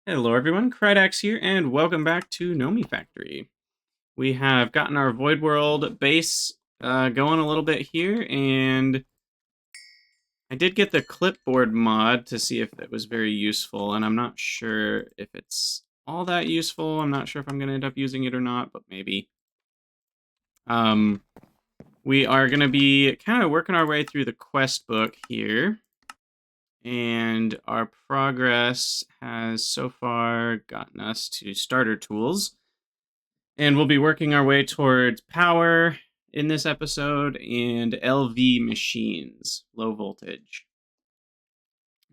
Hello everyone, Krydax here, and welcome back to Nomifactory. We have gotten our Void World base going a little bit here, and I did get the clipboard mod to see if it was very useful, and I'm not sure if it's all that useful. I'm not sure if I'm going to end up using it or not, but maybe. We are going to be kind of working our way through the quest book here. And our progress has so far gotten us to starter tools. And we'll be working our way towards power in this episode and LV machines, low voltage.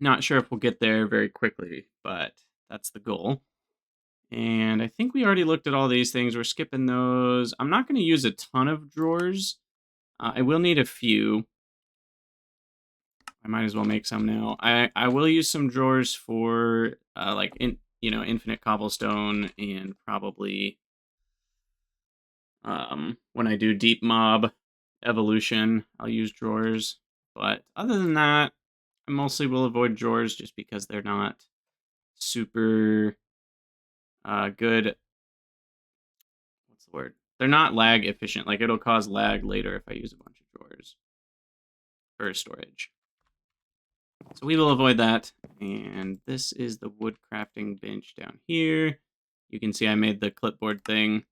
Not sure if we'll get there very quickly, but that's the goal. And I think we already looked at all these things. We're skipping those. I'm not going to use a ton of drawers. I will need a few. I might as well make some now. I will use some drawers for infinite cobblestone and probably when I do deep mob evolution, I'll use drawers. But other than that, I mostly will avoid drawers just because they're not super good. What's the word? They're not lag efficient. Like, it'll cause lag later if I use a bunch of drawers for storage. So we will avoid that. And this is the wood crafting bench down here. You can see I made the clipboard thing,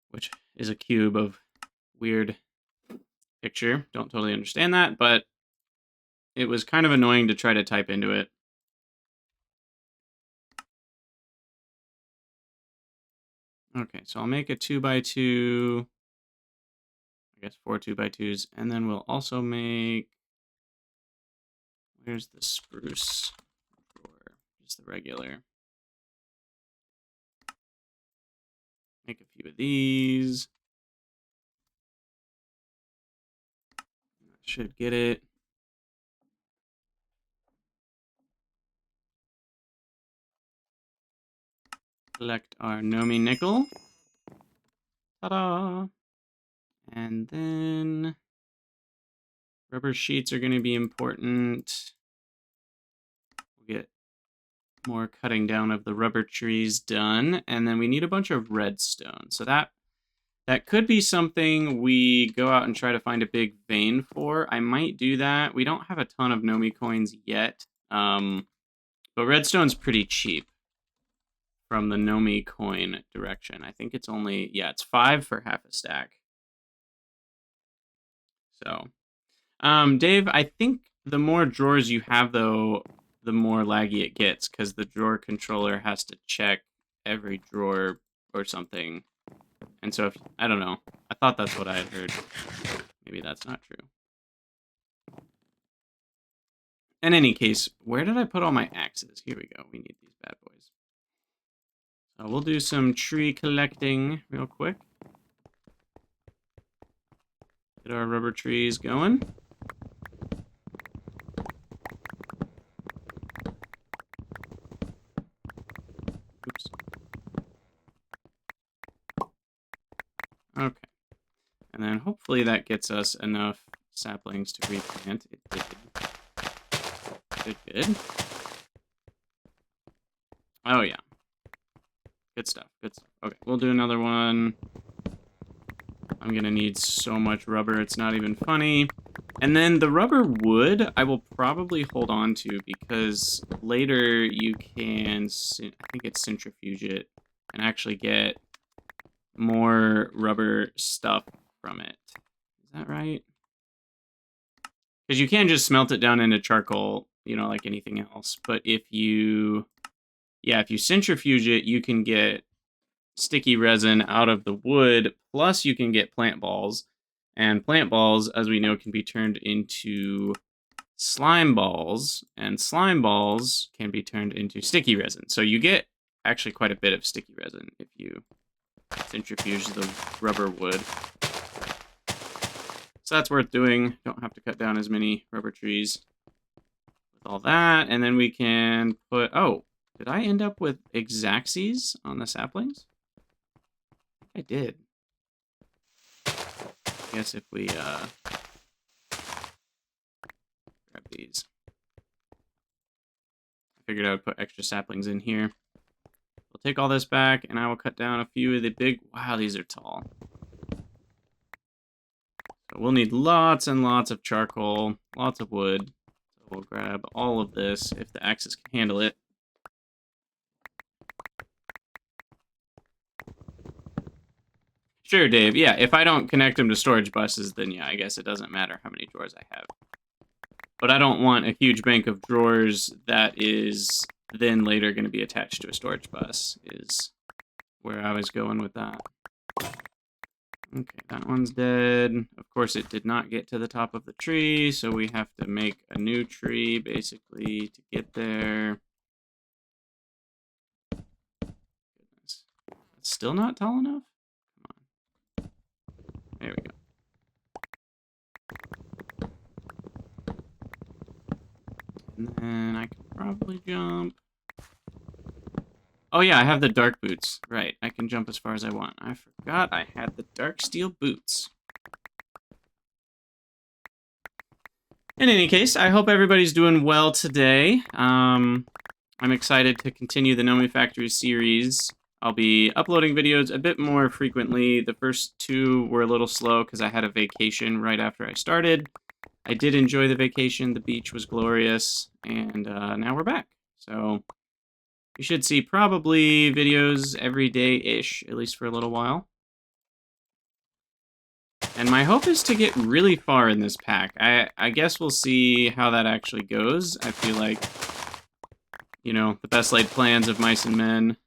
which is a cube of weird picture. Don't totally understand that, but it was kind of annoying to try to type into it. Okay, so I'll make a 2x2, I guess 4 2x2s, and then we'll also make, where's the spruce drawer? Just the regular. Make a few of these. Should get it. Collect our Nomi nickel. Ta-da! And then rubber sheets are going to be important. We'll get more cutting down of the rubber trees done, and then we need a bunch of redstone. So that could be something we go out and try to find a big vein for. I might do that. We don't have a ton of Nomi coins yet, but redstone's pretty cheap from the Nomi coin direction. I think it's only, yeah, it's 5 for half a stack. So, Dave, I think the more drawers you have, though, the more laggy it gets, because the drawer controller has to check every drawer or something. And so, if I don't know, I thought that's what I had heard. Maybe that's not true. In any case, where did I put all my axes? Here we go. We need these bad boys. So we'll do some tree collecting real quick. Get our rubber trees going. Oops. Okay. And then hopefully that gets us enough saplings to replant. It did. Good. Oh, yeah. Good stuff. Okay, we'll do another one. I'm gonna need so much rubber, it's not even funny. And then the rubber wood, I will probably hold on to, because later you can, I think it's centrifuge it, and actually get more rubber stuff from it. Is that right? Because you can just smelt it down into charcoal, like anything else. But if you centrifuge it, you can get sticky resin out of the wood, plus you can get plant balls. And plant balls, as we know, can be turned into slime balls, and slime balls can be turned into sticky resin. So you get actually quite a bit of sticky resin if you centrifuge the rubber wood. So that's worth doing. Don't have to cut down as many rubber trees with all that. And then we can put, oh, did I end up with exactsies on the saplings? I did. I guess if we grab these. I figured I would put extra saplings in here. We'll take all this back, and I will cut down a few of the big... Wow, these are tall. So we'll need lots and lots of charcoal, lots of wood. So we'll grab all of this if the axes can handle it. Sure, Dave. Yeah, if I don't connect them to storage buses, then yeah, I guess it doesn't matter how many drawers I have. But I don't want a huge bank of drawers that is then later going to be attached to a storage bus, is where I was going with that. Okay, that one's dead. Of course, it did not get to the top of the tree, so we have to make a new tree, basically, to get there. Goodness. It's still not tall enough? Come on. There we go. And then I can probably jump. Oh yeah, I have the dark boots. Right, I can jump as far as I want. I forgot I had the dark steel boots. In any case, I hope everybody's doing well today. I'm excited to continue the Nomifactory series. I'll be uploading videos a bit more frequently. The first two were a little slow because I had a vacation right after I started. I did enjoy the vacation. The beach was glorious, and now we're back. So you should see probably videos every day-ish, at least for a little while. And my hope is to get really far in this pack. I guess we'll see how that actually goes. I feel like, you know, the best laid plans of mice and men,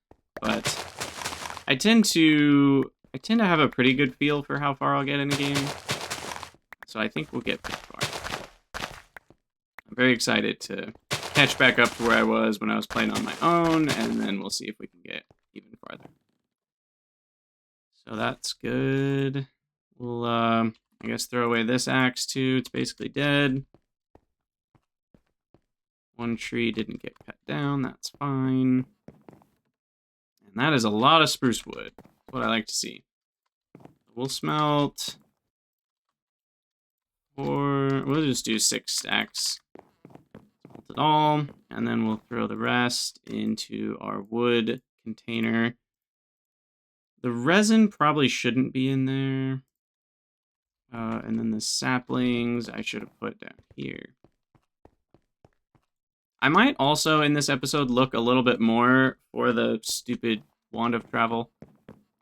but I tend to have a pretty good feel for how far I'll get in a game. So I think we'll get pretty far. I'm very excited to catch back up to where I was when I was playing on my own, and then we'll see if we can get even farther. So that's good. We'll, I guess, throw away this axe, too. It's basically dead. One tree didn't get cut down. That's fine. And that is a lot of spruce wood. That's what I like to see. We'll smelt... Or we'll just do 6 stacks. Smelt it all. And then we'll throw the rest into our wood container. The resin probably shouldn't be in there. And then the saplings I should have put down here. I might also, in this episode, look a little bit more for the stupid wand of travel.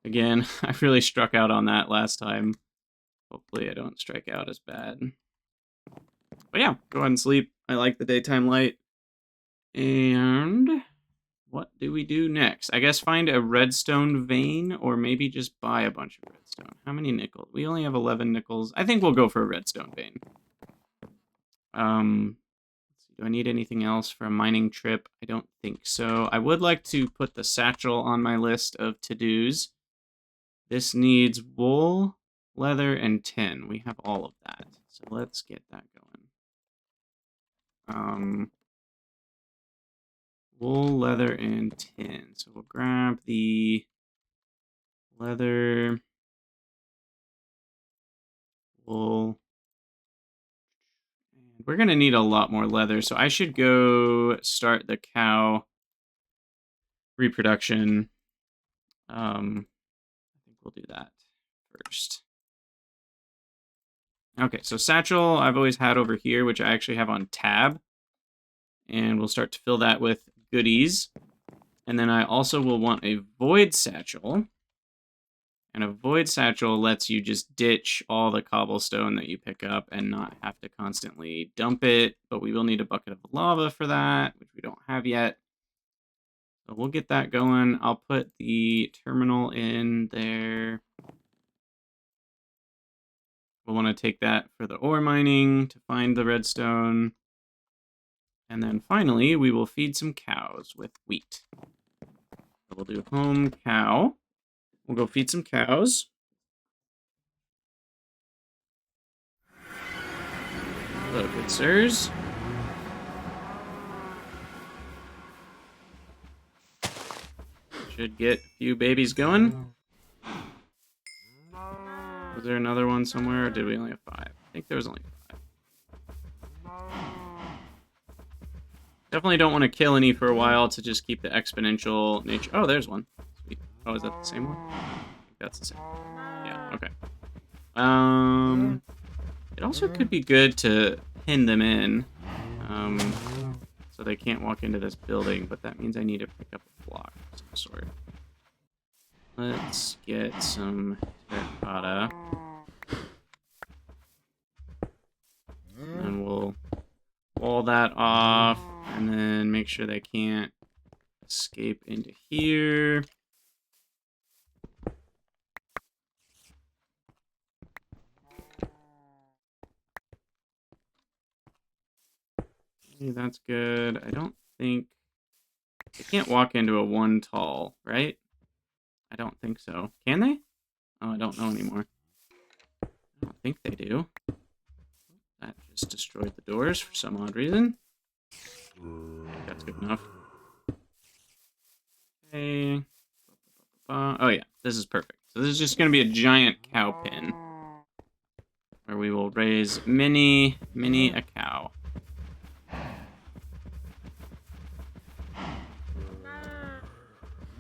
Again, I really struck out on that last time. Hopefully I don't strike out as bad. But yeah, go ahead and sleep. I like the daytime light. And what do we do next? I guess find a redstone vein, or maybe just buy a bunch of redstone. How many nickels? We only have 11 nickels. I think we'll go for a redstone vein. Let's see, do I need anything else for a mining trip? I don't think so. I would like to put the satchel on my list of to-dos. This needs wool, leather, and tin. We have all of that. So let's get that going. Wool, leather, and tin. So we'll grab the leather, wool. And we're going to need a lot more leather, so I should go start the cow reproduction. I think we'll do that first. Okay, so satchel I've always had over here, which I actually have on tab. And we'll start to fill that with goodies. And then I also will want a void satchel. And a void satchel lets you just ditch all the cobblestone that you pick up and not have to constantly dump it. But we will need a bucket of lava for that, which we don't have yet. So we'll get that going. I'll put the terminal in there. We'll want to take that for the ore mining to find the redstone. And then finally, we will feed some cows with wheat. So we'll do home cow. We'll go feed some cows. Hello, good sirs. Should get a few babies going. Was there another one somewhere, or did we only have 5? I think there was only 5. Definitely don't want to kill any for a while to just keep the exponential nature. Oh, there's one. Sweet. Oh, is that the same one? I think that's the same. Yeah, okay. It also could be good to pin them in, so they can't walk into this building, but that means I need to pick up a block of some sort. Let's get some terracotta. And we'll wall that off, and then make sure they can't escape into here. Okay, that's good. I don't think... They can't walk into a one tall, right? I don't think so. Can they? Oh, I don't know anymore. I don't think they do. That just destroyed the doors for some odd reason. That's good enough. Okay. Oh yeah, this is perfect. So this is just going to be a giant cow pen, where we will raise many a cow.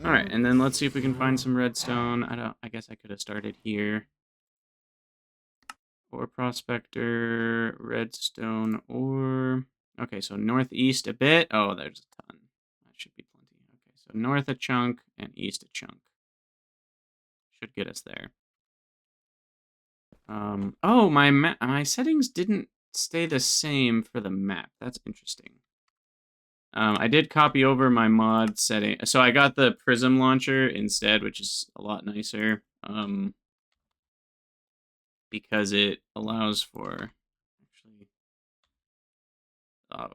All right, and then let's see if we can find some redstone. I guess I could have started here. Or prospector, redstone, or... Okay, so northeast a bit. Oh, there's a ton. That should be plenty. Okay, so north a chunk and east a chunk. Should get us there. Oh, my settings didn't stay the same for the map. That's interesting. I did copy over my mod setting. So I got the prism launcher instead, which is a lot nicer. Because it allows for... Actually... Oh,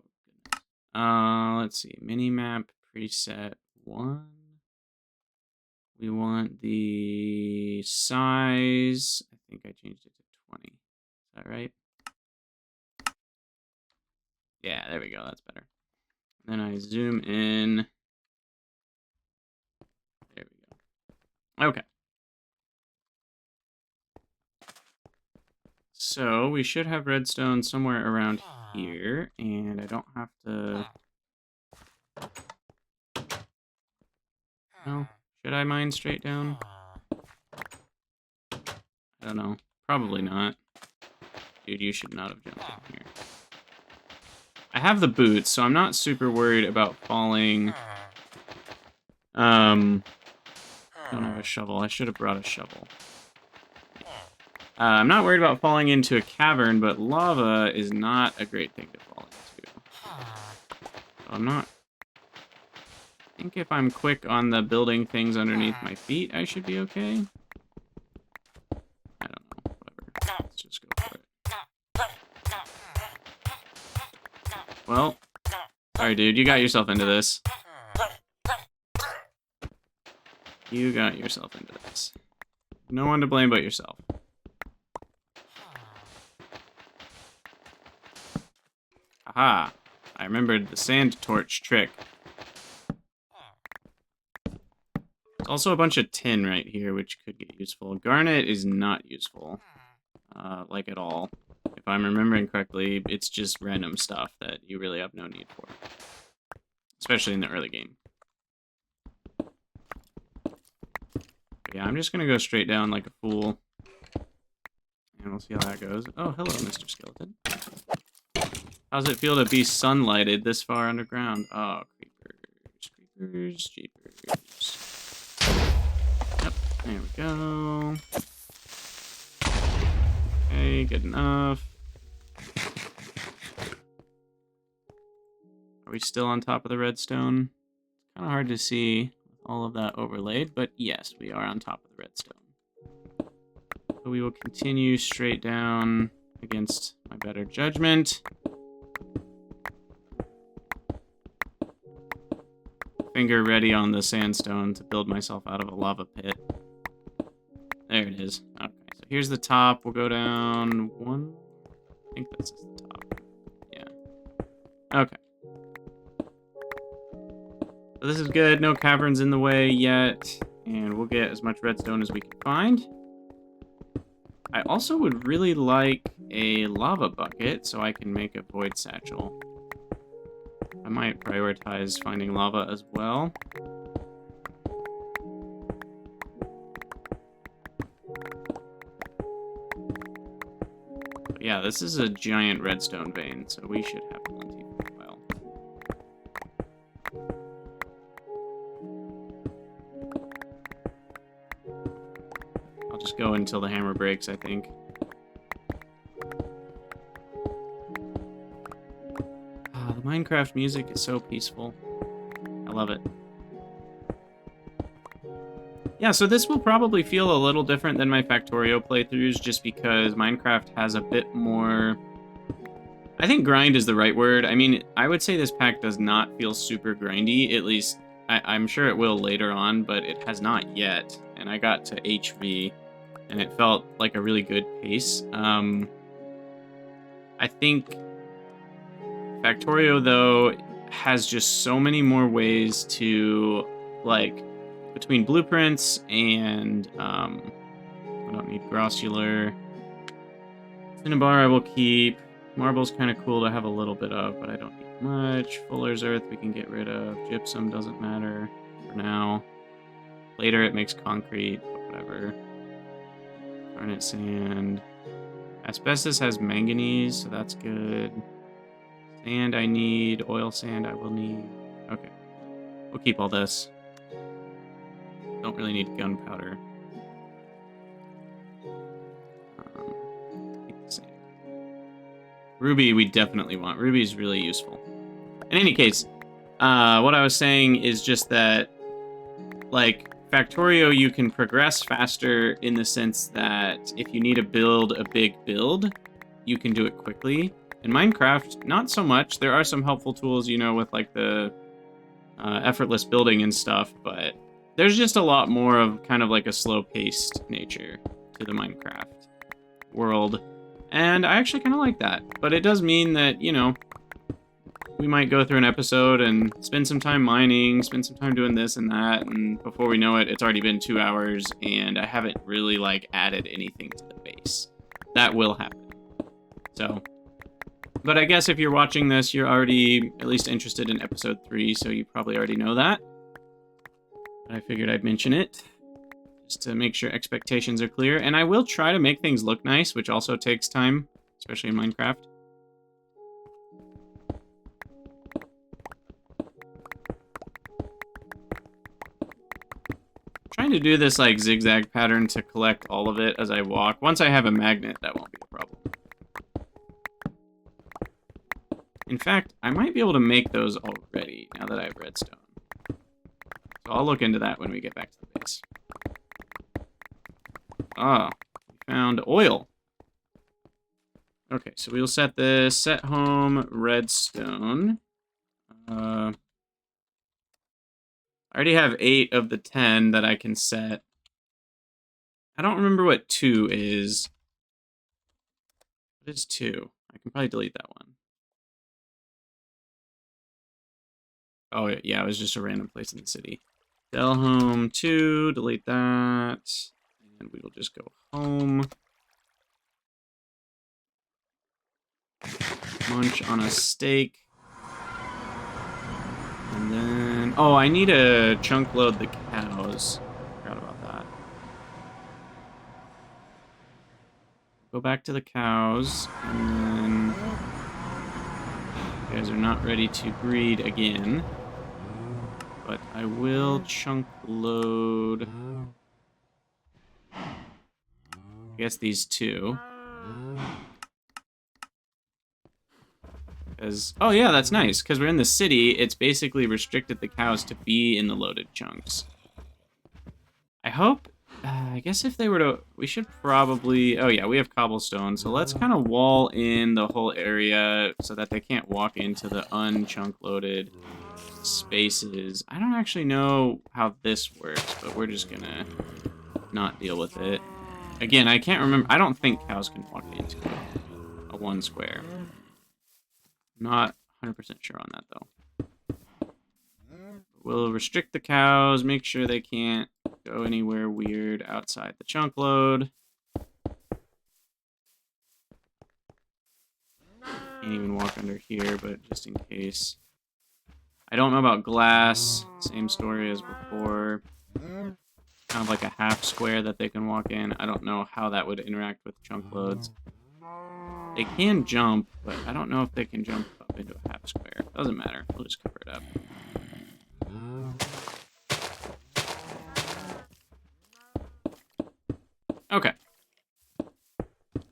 goodness. Let's see. Minimap preset 1. We want the size. I think I changed it to 20. Is that right? Yeah, there we go. That's better. Then I zoom in. There we go. Okay. So we should have redstone somewhere around here, and I don't have to... No. Should I mine straight down? I don't know. Probably not. Dude, you should not have jumped in here. I have the boots, so I'm not super worried about falling. Don't have a shovel. I should have brought a shovel. I'm not worried about falling into a cavern, but lava is not a great thing to fall into. So I'm not... I think if I'm quick on the building things underneath my feet, I should be okay. I don't know. Whatever. Let's just go for it. Well, sorry, dude. You got yourself into this. You got yourself into this. No one to blame but yourself. Aha! I remembered the sand torch trick. There's also a bunch of tin right here, which could get useful. Garnet is not useful. Like at all. If I'm remembering correctly, it's just random stuff that you really have no need for. Especially in the early game. Yeah, I'm just gonna go straight down like a fool. And we'll see how that goes. Oh, hello, Mr. Skeleton. How's it feel to be sunlighted this far underground? Oh, creepers, creepers, jeepers. Yep, there we go. Okay, good enough. Are we still on top of the redstone? It's kind of hard to see with all of that overlaid, but yes, we are on top of the redstone. So we will continue straight down against my better judgment. Finger ready on the sandstone to build myself out of a lava pit. There it is. Okay, so here's the top. We'll go down one. I think this is the top. Yeah. Okay. So this is good. No caverns in the way yet. And we'll get as much redstone as we can find. I also would really like a lava bucket so I can make a void satchel. I might prioritize finding lava as well. But yeah, this is a giant redstone vein, so we should have plenty for a while. I'll just go until the hammer breaks, I think. The Minecraft music is so peaceful. I love it. Yeah, so this will probably feel a little different than my Factorio playthroughs just because Minecraft has a bit more... I think grind is the right word. I mean, I would say this pack does not feel super grindy. At least, I'm sure it will later on, but it has not yet. And I got to HV, and it felt like a really good pace. I think Factorio, though, has just so many more ways to, like, between blueprints and, I don't need grossular. Cinnabar I will keep. Marble's kind of cool to have a little bit of, but I don't need much. Fuller's Earth we can get rid of. Gypsum doesn't matter for now. Later it makes concrete, but whatever. Garnet sand. Asbestos has manganese, so that's good. Sand I need. Oil sand I will need. Okay. We'll keep all this. Don't really need gunpowder. Keep the sand. Ruby we definitely want. Ruby is really useful. In any case, what I was saying is just that, like, Factorio, you can progress faster in the sense that if you need to build a big build, you can do it quickly. In Minecraft, not so much. There are some helpful tools, you know, with, like, the effortless building and stuff, but there's just a lot more of kind of like a slow-paced nature to the Minecraft world. And I actually kind of like that. But it does mean that, you know, we might go through an episode and spend some time mining, spend some time doing this and that, and before we know it, it's already been 2 hours, and I haven't really, like, added anything to the base. That will happen. So, but I guess if you're watching this, you're already at least interested in episode 3, so you probably already know that. But I figured I'd mention it, just to make sure expectations are clear. And I will try to make things look nice, which also takes time, especially in Minecraft. Trying to do this like zigzag pattern to collect all of it as I walk. Once I have a magnet, that won't be a problem. In fact, I might be able to make those already now that I have redstone. So I'll look into that when we get back to the base. Ah, we found oil. Okay, so we'll set this set home redstone. I already have 8 of the 10 that I can set. I don't remember what 2 is. What is 2? I can probably delete that one. Oh, yeah, it was just a random place in the city. Del home 2, delete that. And we will just go home. Munch on a steak. And then... Oh, I need to chunk load the cows. Forgot about that. Go back to the cows. And then... You guys are not ready to breed again. But I will chunk load... I guess these 2. Because, oh yeah, that's nice. Because we're in the city, it's basically restricted the cows to be in the loaded chunks. I hope, I guess if they were to, we should probably, oh yeah, we have cobblestone. So let's kind of wall in the whole area so that they can't walk into the unchunk loaded spaces. I don't actually know how this works, but we're just gonna not deal with it. Again, I can't remember, I don't think cows can walk into a 1 square. Not 100% sure on that, though. We'll restrict the cows, make sure they can't go anywhere weird outside the chunk load. Can't even walk under here, but just in case. I don't know about glass. Same story as before. Kind of like a half square that they can walk in. I don't know how that would interact with chunk loads. They can jump, but I don't know if they can jump up into a half square. Doesn't matter. We'll just cover it up. Okay. I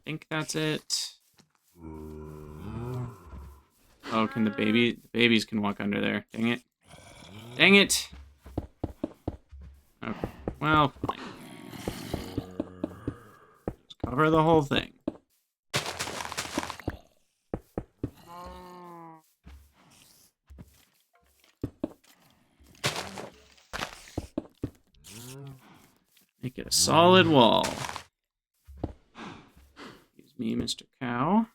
think that's it. Oh, can the babies can walk under there. Dang it. Dang it! Okay. Well, fine. Just cover the whole thing. Make it a solid wall. Excuse me, Mr. Cow.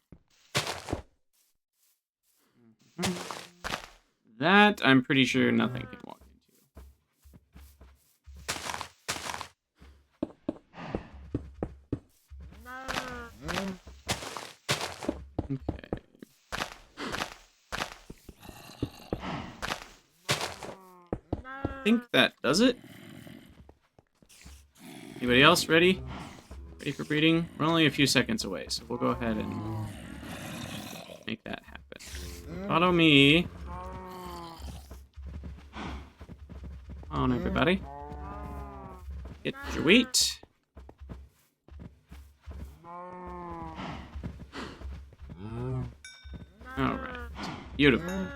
That, I'm pretty sure nothing can walk into. Okay. I think that does it. Anybody else ready? Ready for breeding? We're only a few seconds away, so we'll go ahead and make that happen. Follow me. Come on, everybody. Get your wheat. Alright. Beautiful.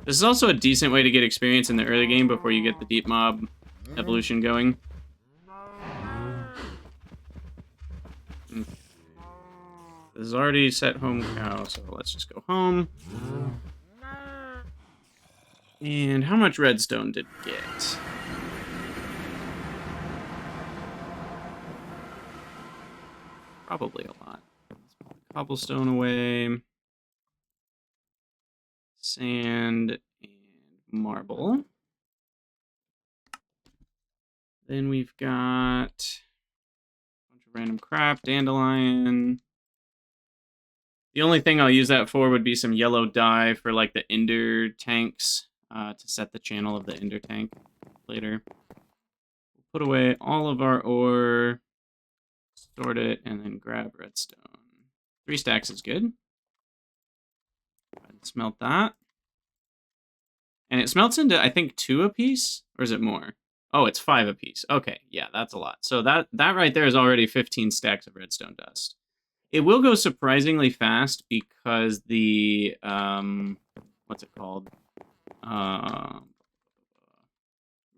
This is also a decent way to get experience in the early game before you get the deep mob evolution going. This is already set home cow, so let's just go home. And how much redstone did we get? Probably a lot. Let's put the cobblestone away. Sand and marble. Then we've got a bunch of random crap, dandelion. The only thing I'll use that for would be some yellow dye for like the ender tanks, to set the channel of the ender tank later. We'll put away all of our ore, sort it, and then grab redstone. 3 stacks is good. Go ahead and smelt that. And it smelts into, I think, 2 apiece? Or is it more? Oh, it's 5 apiece. Okay, yeah, that's a lot. So that right there is already 15 stacks of redstone dust. It will go surprisingly fast because the, what's it called?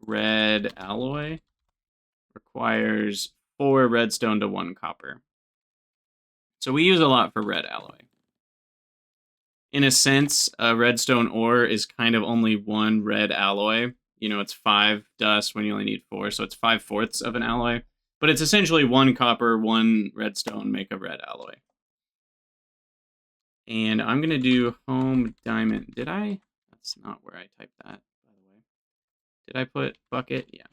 Red alloy requires 4 redstone to 1 copper. So we use a lot for red alloy. In a sense, a redstone ore is kind of only 1 red alloy. You know, it's 5 dust when you only need 4, so it's 5/4 of an alloy. But it's essentially 1 copper, 1 redstone make a red alloy. And I'm going to do home diamond. Did I? That's not where I typed that, by the way. Did I put bucket? Yeah.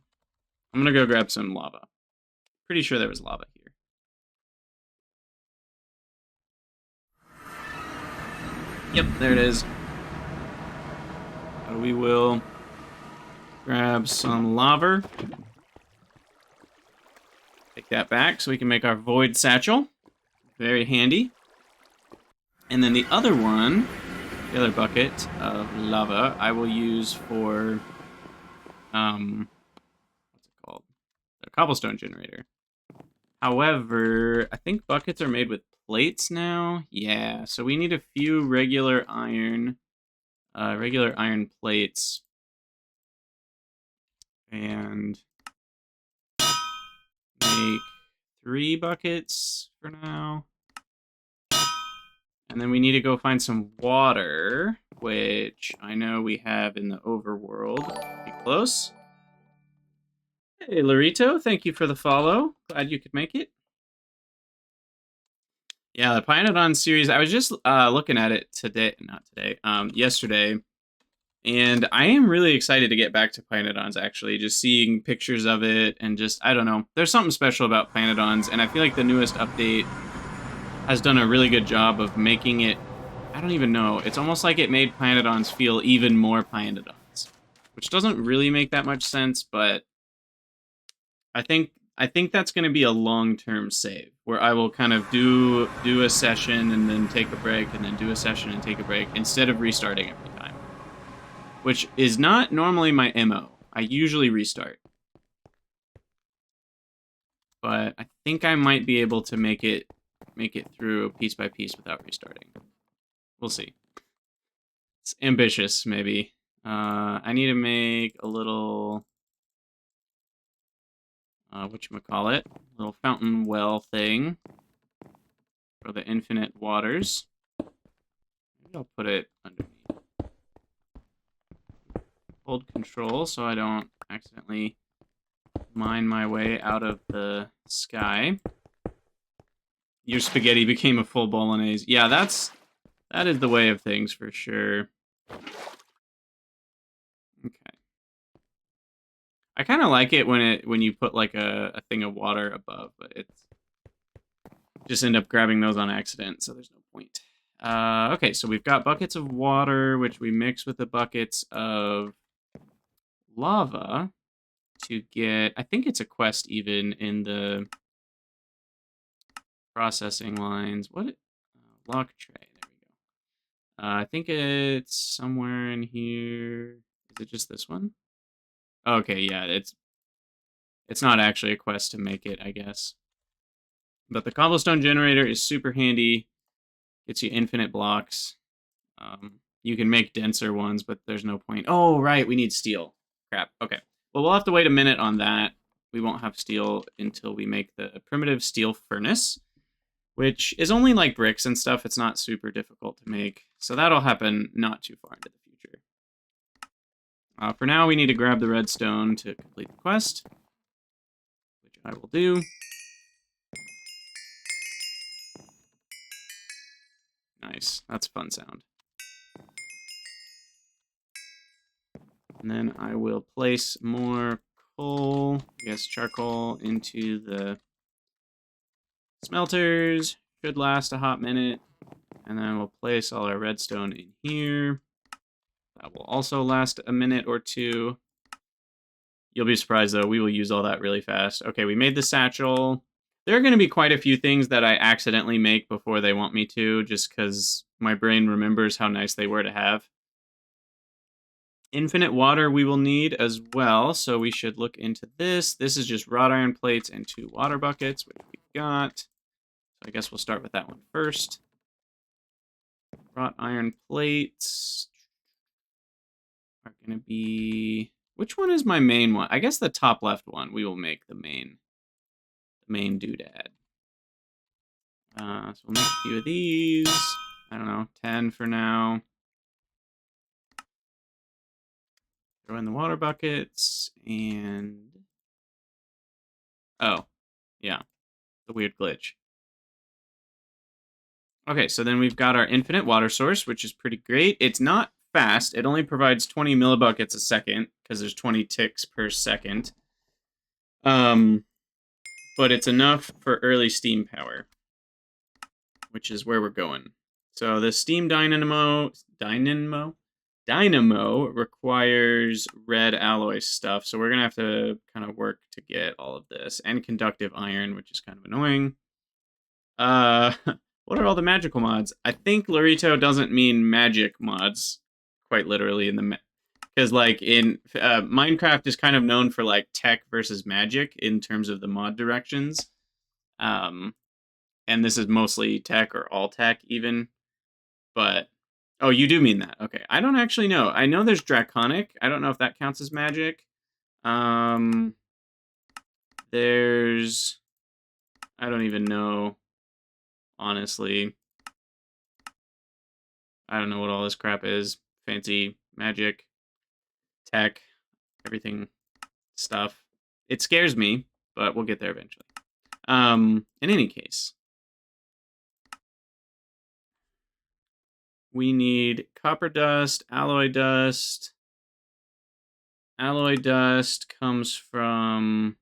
I'm going to go grab some lava. Pretty sure there was lava here. Yep, there it is. So we will grab some lava. Take that back so we can make our void satchel. Very handy. And then the other one, the other bucket of lava, I will use for, what's it called? The cobblestone generator. However, I think buckets are made with plates now. Yeah, so we need a few regular iron plates. And make 3 buckets for now. And then we need to go find some water, which I know we have in the overworld. Be close. Hey, Larito, thank you for the follow. Glad you could make it. Yeah, the Planeton series, I was just looking at it yesterday. And I am really excited to get back to Planetons, actually. Just seeing pictures of it and just, I don't know. There's something special about Planetons, and I feel like the newest update has done a really good job of making it, I don't even know. It's almost like it made Planetons feel even more Planetons. which doesn't really make that much sense, but I think that's going to be a long-term save where I will kind of do a session and then take a break and then do a session and take a break instead of restarting every time, which is not normally my MO. I usually restart, but I think I might be able to make it through piece by piece without restarting. We'll see. It's ambitious, maybe. I need to make a little whatchamacallit, little fountain well thing for the infinite waters. Maybe I'll put it underneath. Hold control so I don't accidentally mine my way out of the sky. Your spaghetti became a full bolognese. Yeah, that is the way of things for sure. Okay. I kind of like it when you put like a thing of water above, but it's just end up grabbing those on accident, so there's no point. Okay, so we've got buckets of water, which we mix with the buckets of lava to get, I think it's a quest even in the processing lines. What? Lock tray. There we go. I think it's somewhere in here. Is it just this one? Okay, yeah, it's not actually a quest to make it, I guess. But the cobblestone generator is super handy. Gets you infinite blocks. You can make denser ones, but there's no point. Oh, right, we need steel. Crap. Okay. Well, we'll have to wait a minute on that. We won't have steel until we make the primitive steel furnace, which is only like bricks and stuff. It's not super difficult to make. So that'll happen not too far into the future. For now, we need to grab the redstone to complete the quest, which I will do. Nice. That's a fun sound. And then I will place more coal, I guess charcoal, into the smelters. Should last a hot minute. And then we'll place all our redstone in here. That will also last a minute or two. You'll be surprised, though. We will use all that really fast. Okay, we made the satchel. There are going to be quite a few things that I accidentally make before they want me to, just because my brain remembers how nice they were to have. Infinite water we will need as well, so we should look into this. This is just wrought iron plates and 2 water buckets, which we've got. So I guess we'll start with that one first. Wrought iron plates are going to be... Which one is my main one? I guess the top left one we will make the main doodad. So we'll make a few of these. I don't know, 10 for now. Throw in the water buckets, and... Oh, yeah, the weird glitch. Okay, so then we've got our infinite water source, which is pretty great. It's not fast. It only provides 20 millibuckets a second, because there's 20 ticks per second. But it's enough for early steam power, which is where we're going. So the steam dynamo requires red alloy stuff, so we're going to have to kind of work to get all of this. And conductive iron, which is kind of annoying. What are all the magical mods? I think Lorito doesn't mean magic mods, quite literally, in the... Because, like, in Minecraft is kind of known for, like, tech versus magic in terms of the mod directions. And this is mostly tech, or all tech, even. But... Oh, you do mean that. Okay. I don't actually know. I know there's Draconic. I don't know if that counts as magic. There's... I don't even know, honestly. I don't know what all this crap is. Fancy magic, tech, everything stuff. It scares me, but we'll get there eventually. In any case, we need copper dust, alloy dust. Alloy dust comes from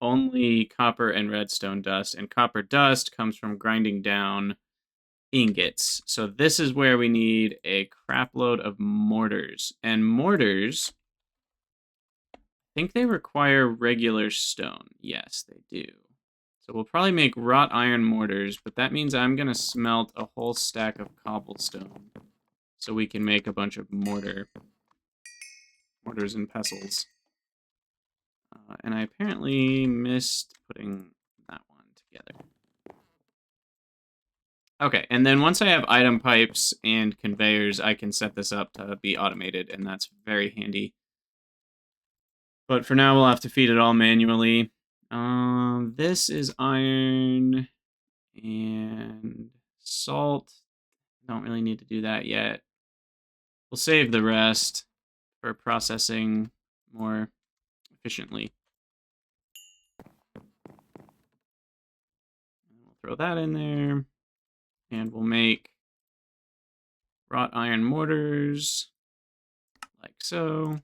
only copper and redstone dust, and copper dust comes from grinding down ingots. So this is where we need a crap load of mortars. And mortars think they require regular stone. Yes, they do. So we'll probably make wrought iron mortars, but that means I'm going to smelt a whole stack of cobblestone so we can make a bunch of mortars and pestles. And I apparently missed putting that one together. Okay, and then once I have item pipes and conveyors, I can set this up to be automated, and that's very handy. But for now, we'll have to feed it all manually. This is iron and salt. Don't really need to do that yet. We'll save the rest for processing more efficiently. We'll throw that in there. And we'll make wrought iron mortars, like so.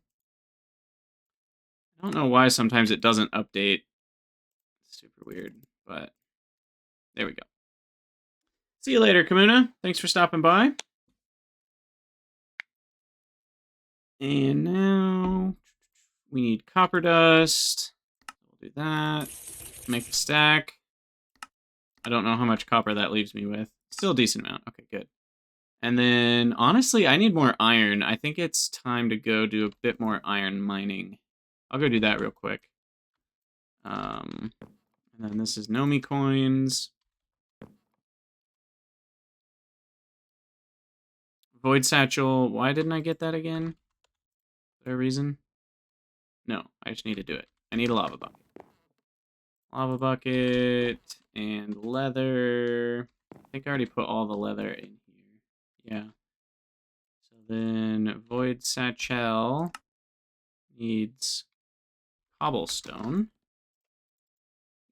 I don't know why sometimes it doesn't update. It's super weird, but there we go. See you later, Kamuna. Thanks for stopping by. And now we need copper dust. We'll do that. Make a stack. I don't know how much copper that leaves me with. Still a decent amount. Okay, good. And then, honestly, I need more iron. I think it's time to go do a bit more iron mining. I'll go do that real quick. And then this is Nomi coins. Void satchel. Why didn't I get that again? Is there a reason? No, I just need to do it. I need a lava bucket. Lava bucket and leather. I think I already put all the leather in here. Yeah. So then void satchel needs cobblestone.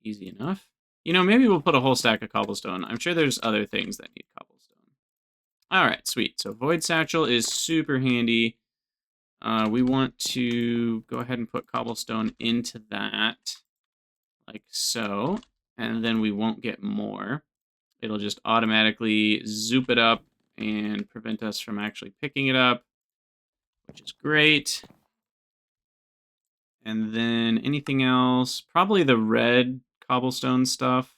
Easy enough. You know, maybe we'll put a whole stack of cobblestone. I'm sure there's other things that need cobblestone. All right, sweet. So void satchel is super handy. We want to go ahead and put cobblestone into that, like so, and then we won't get more. It'll just automatically zoop it up and prevent us from actually picking it up, which is great. And then anything else, probably the red cobblestone stuff,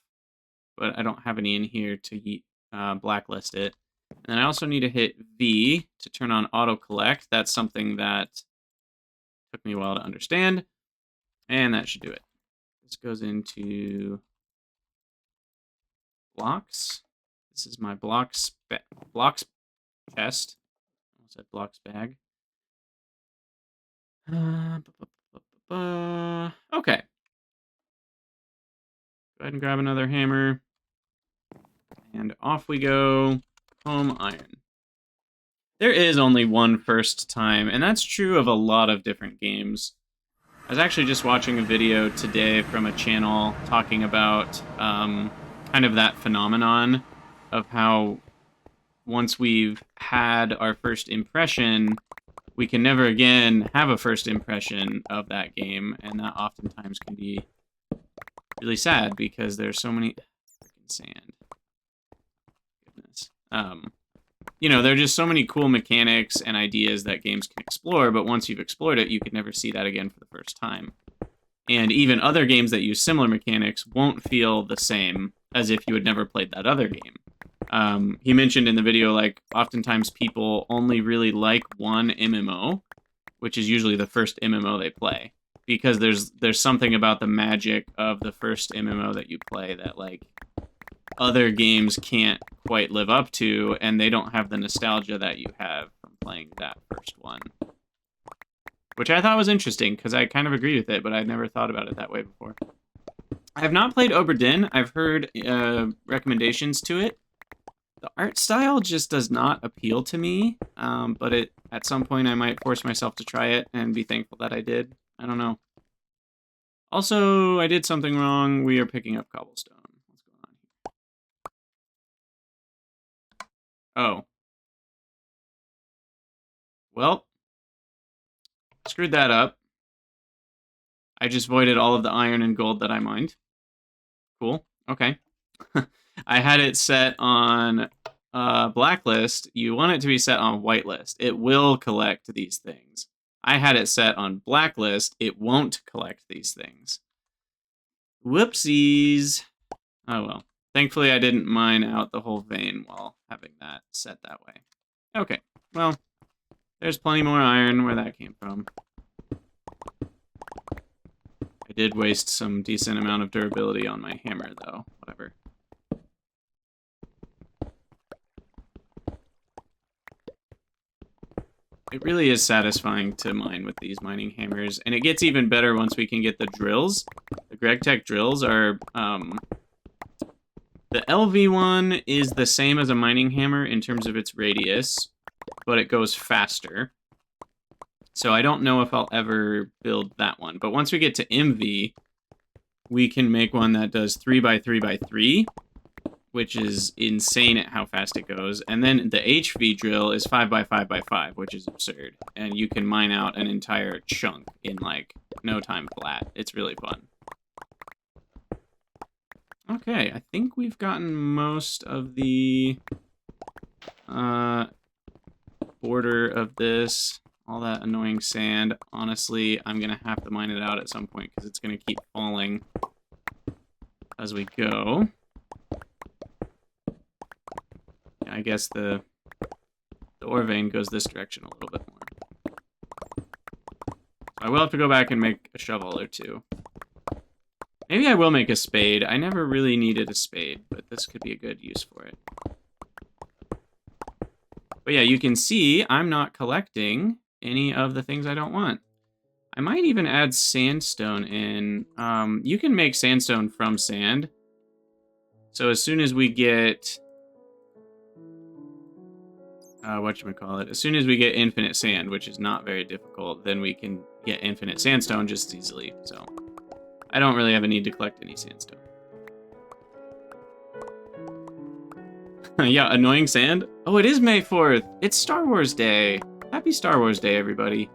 but I don't have any in here to blacklist it. And I also need to hit V to turn on auto collect. That's something that took me a while to understand, and that should do it. This goes into blocks. This is my blocks chest. I almost said blocks bag. Okay. Go ahead and grab another hammer. And off we go. Home iron. There is only one first time, and that's true of a lot of different games. I was actually just watching a video today from a channel talking about kind of that phenomenon of how once we've had our first impression, we can never again have a first impression of that game, and that oftentimes can be really sad because there's so many freaking sand. Goodness. You know, there are just so many cool mechanics and ideas that games can explore, but once you've explored it, you could never see that again for the first time. And even other games that use similar mechanics won't feel the same as if you had never played that other game. He mentioned in the video, like, oftentimes people only really like one MMO, which is usually the first MMO they play, because there's something about the magic of the first MMO that you play that, like, other games can't quite live up to, and they don't have the nostalgia that you have from playing that first one. Which I thought was interesting, because I kind of agree with it, but I'd never thought about it that way before. I have not played Oberdin. I've heard recommendations to it. The art style just does not appeal to me, but at some point I might force myself to try it and be thankful that I did. I don't know. Also, I did something wrong. We are picking up cobblestone. What's going on here? Oh. Well, screwed that up. I just voided all of the iron and gold that I mined. Cool. Okay. I had it set on blacklist. You want it to be set on whitelist. It will collect these things. I had it set on blacklist, it won't collect these things. Whoopsies. Oh well. Thankfully, I didn't mine out the whole vein while having that set that way. Okay, well, there's plenty more iron where that came from. I did waste some decent amount of durability on my hammer, though. Whatever. It really is satisfying to mine with these mining hammers, and it gets even better once we can get the drills. The GregTech drills are, the LV one is the same as a mining hammer in terms of its radius, but it goes faster. So I don't know if I'll ever build that one. But once we get to MV, we can make one that does 3x3x3, which is insane at how fast it goes. And then the HV drill is 5x5x5, which is absurd. And you can mine out an entire chunk in, like, no time flat. It's really fun. Okay, I think we've gotten most of the border of this. All that annoying sand. Honestly, I'm going to have to mine it out at some point because it's going to keep falling as we go. Yeah, I guess the ore vein goes this direction a little bit more. So I will have to go back and make a shovel or two. Maybe I will make a spade. I never really needed a spade, but this could be a good use for it. But yeah, you can see I'm not collecting any of the things I don't want. I might even add sandstone in. You can make sandstone from sand. So as soon as we get... whatchamacallit? As soon as we get infinite sand, which is not very difficult, then we can get infinite sandstone just as easily. So I don't really have a need to collect any sandstone. Yeah, annoying sand. Oh, it is May 4th. It's Star Wars Day. Happy Star Wars Day, everybody.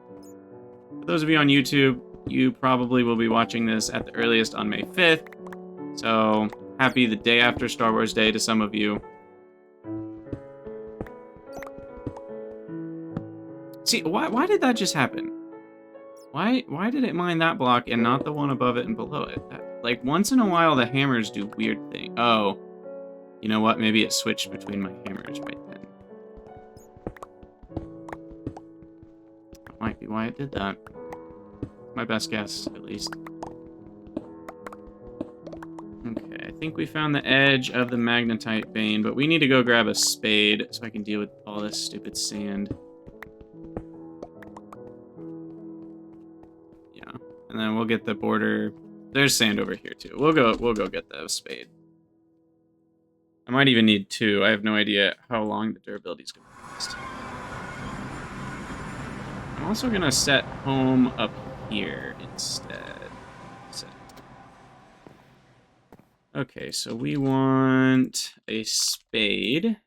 For those of you on YouTube, you probably will be watching this at the earliest on May 5th. So, happy the day after Star Wars Day to some of you. See, why did that just happen? Why did it mine that block and not the one above it and below it? Like, once in a while, the hammers do weird things. Oh. You know what? Maybe it switched between my hammers right then. That might be why it did that. My best guess, at least. Okay, I think we found the edge of the magnetite vein, but we need to go grab a spade so I can deal with all this stupid sand. Yeah, and then we'll get the border. There's sand over here too. We'll go get the spade. I might even need two. I have no idea how long the durability is going to last. I'm also going to set home up here instead. Okay, so we want a spade,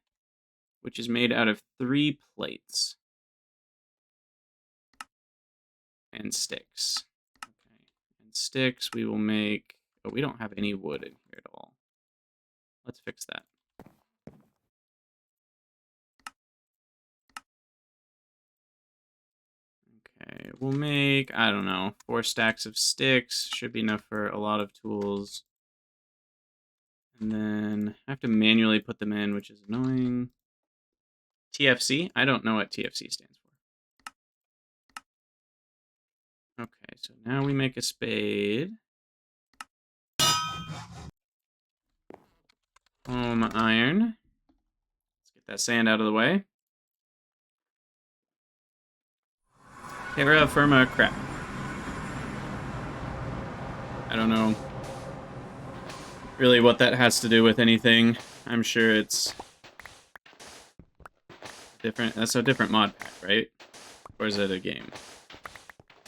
which is made out of 3 plates. And sticks. Okay, and sticks we will make... Oh, we don't have any wood in here at all. Let's fix that. Okay, we'll make, I don't know, 4 stacks of sticks. Should be enough for a lot of tools. And then I have to manually put them in, which is annoying. TFC? I don't know what TFC stands for. Okay, so now we make a spade. Home iron. Let's get that sand out of the way. Terra firma crap. I don't know really what that has to do with anything. I'm sure it's different. That's a different mod pack, right? Or is it a game?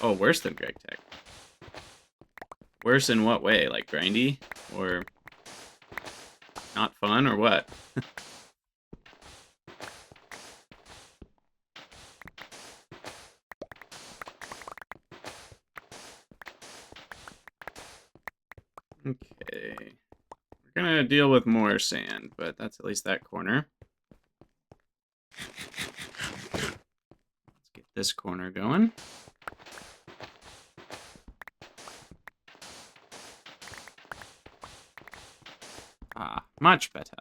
Oh, worse than GregTech. Worse in what way? Like grindy? Or not fun? Or what? Okay. We're gonna deal with more sand, but that's at least that corner. Let's get this corner going. Ah, much better.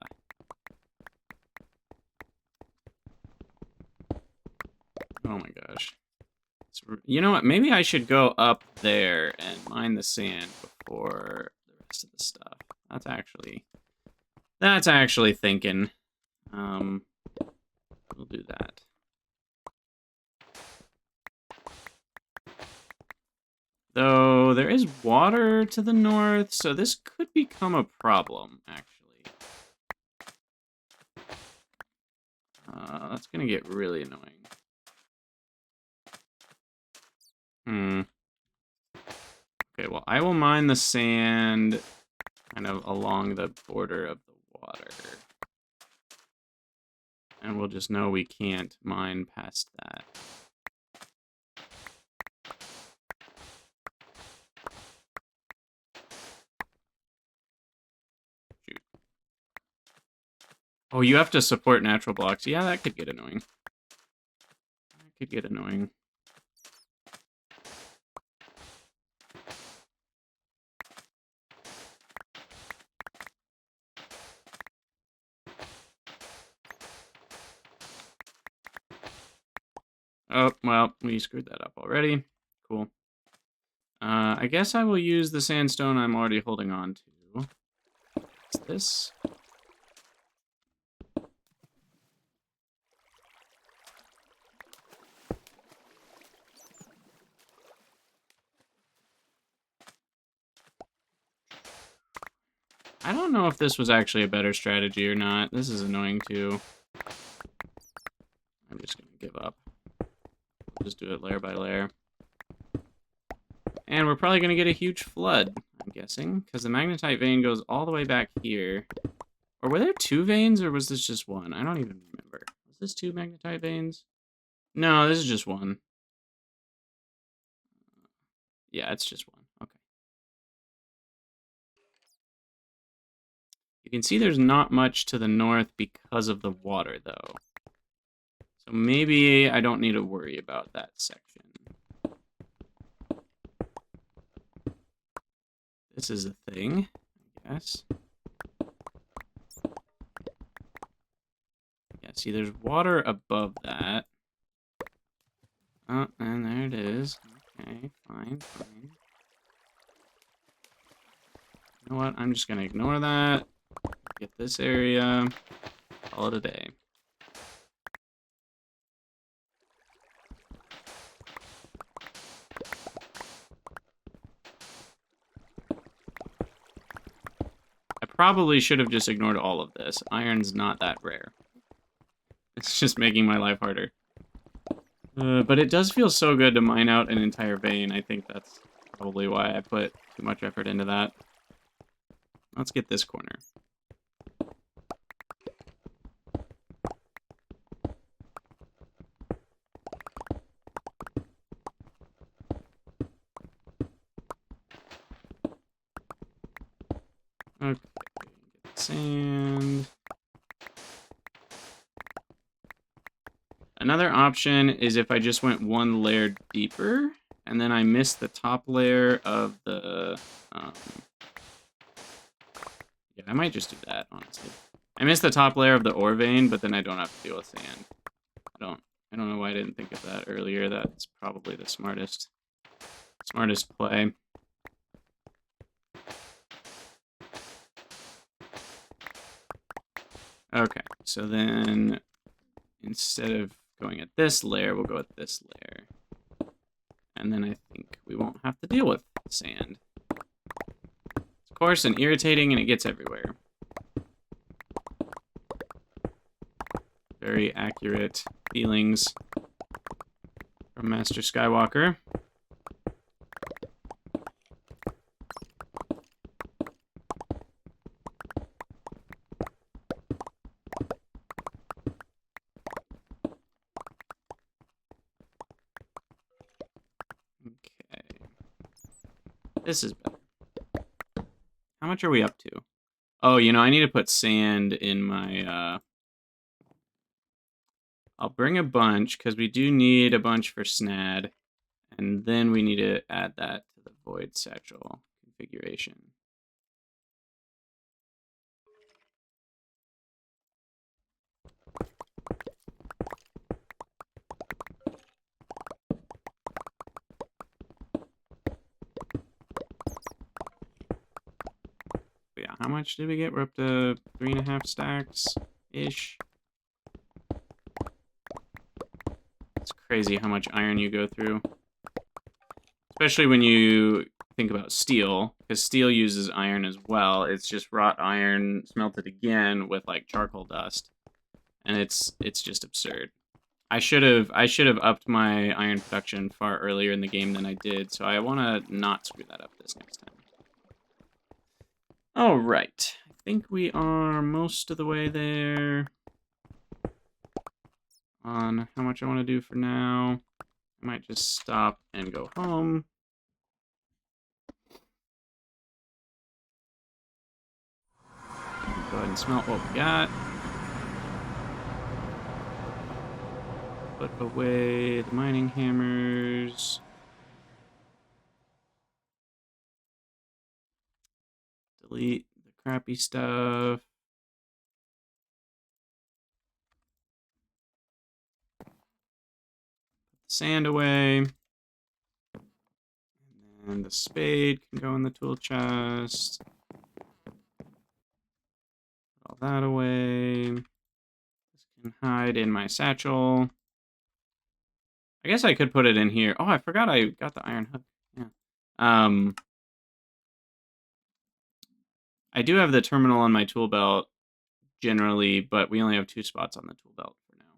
Oh my gosh. You know what? Maybe I should go up there and mine the sand before the rest of the stuff. That's actually thinking. We'll do that. Though there is water to the north, so this could become a problem, actually. That's gonna get really annoying. Okay, well, I will mine the sand kind of along the border of the water. And we'll just know we can't mine past that. Shoot. Oh, you have to support natural blocks. Yeah, that could get annoying. Oh, well, we screwed that up already. Cool. I guess I will use the sandstone I'm already holding on to. What's this? I don't know if this was actually a better strategy or not. This is annoying too. I'm just gonna give up. Just do it layer by layer. And we're probably gonna get a huge flood, I'm guessing, because the magnetite vein goes all the way back here. Or were there 2 veins, or was this just one? I don't even remember. Was this 2 magnetite veins? No, this is just one. Yeah, it's just one. Okay. You can see there's not much to the north because of the water, though. So maybe I don't need to worry about that section. This is a thing, I guess. Yeah, see, there's water above that. Oh, and there it is. Okay, fine. You know what? I'm just gonna ignore that. Get this area. Call it a day. I probably should have just ignored all of this. Iron's not that rare. It's just making my life harder. But it does feel so good to mine out an entire vein. I think that's probably why I put too much effort into that. Let's get this corner. Okay, get sand. Another option is if I just went one layer deeper, and then I missed the top layer of the... yeah, I might just do that, honestly. I missed the top layer of the ore vein, but then I don't have to deal with sand. I don't know why I didn't think of that earlier. That's probably the smartest play. Okay, so then instead of going at this layer, we'll go at this layer. And then I think we won't have to deal with sand. It's coarse and irritating, and it gets everywhere. Very accurate feelings from Master Skywalker. Okay. This is better. How much are we up to? Oh, you know, I need to put sand in my, I'll bring a bunch, because we do need a bunch for Snad. And then we need to add that to the void satchel configuration. much did we get? We're up to 3.5 stacks-ish. It's crazy how much iron you go through. Especially when you think about steel, because steel uses iron as well. It's just wrought iron smelted again with like charcoal dust. And it's just absurd. I should have upped my iron production far earlier in the game than I did, so I want to not screw that up this next time. All right, I think we are most of the way there on how much I want to do for now. I might just stop and go home. Go ahead and smelt what we got. Put away the mining hammers. Delete the crappy stuff. Put the sand away. And the spade can go in the tool chest. Put all that away. This can hide in my satchel. I guess I could put it in here. Oh, I forgot I got the iron hook. Yeah. I do have the terminal on my tool belt generally, but we only have 2 spots on the tool belt for now.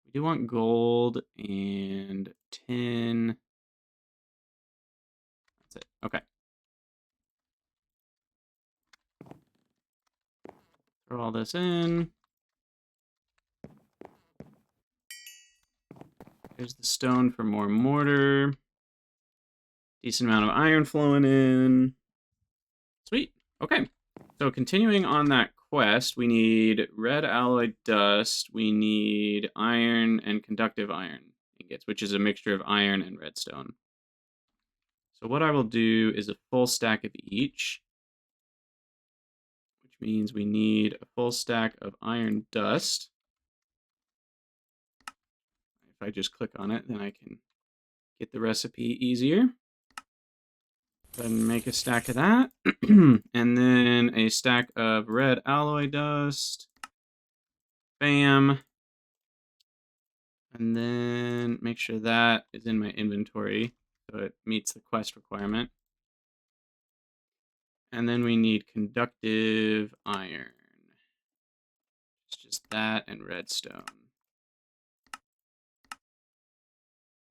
We do want gold and tin. That's it. Okay. Throw all this in. There's the stone for more mortar. Decent amount of iron flowing in. Sweet. Okay. So continuing on that quest, we need red alloy dust. We need iron and conductive iron ingots, which is a mixture of iron and redstone. So what I will do is a full stack of each, which means we need a full stack of iron dust. If I just click on it, then I can get the recipe easier. Go ahead and make a stack of that. And then a stack of red alloy dust. Bam. And then make sure that is in my inventory so it meets the quest requirement. And then we need conductive iron. It's just that and redstone.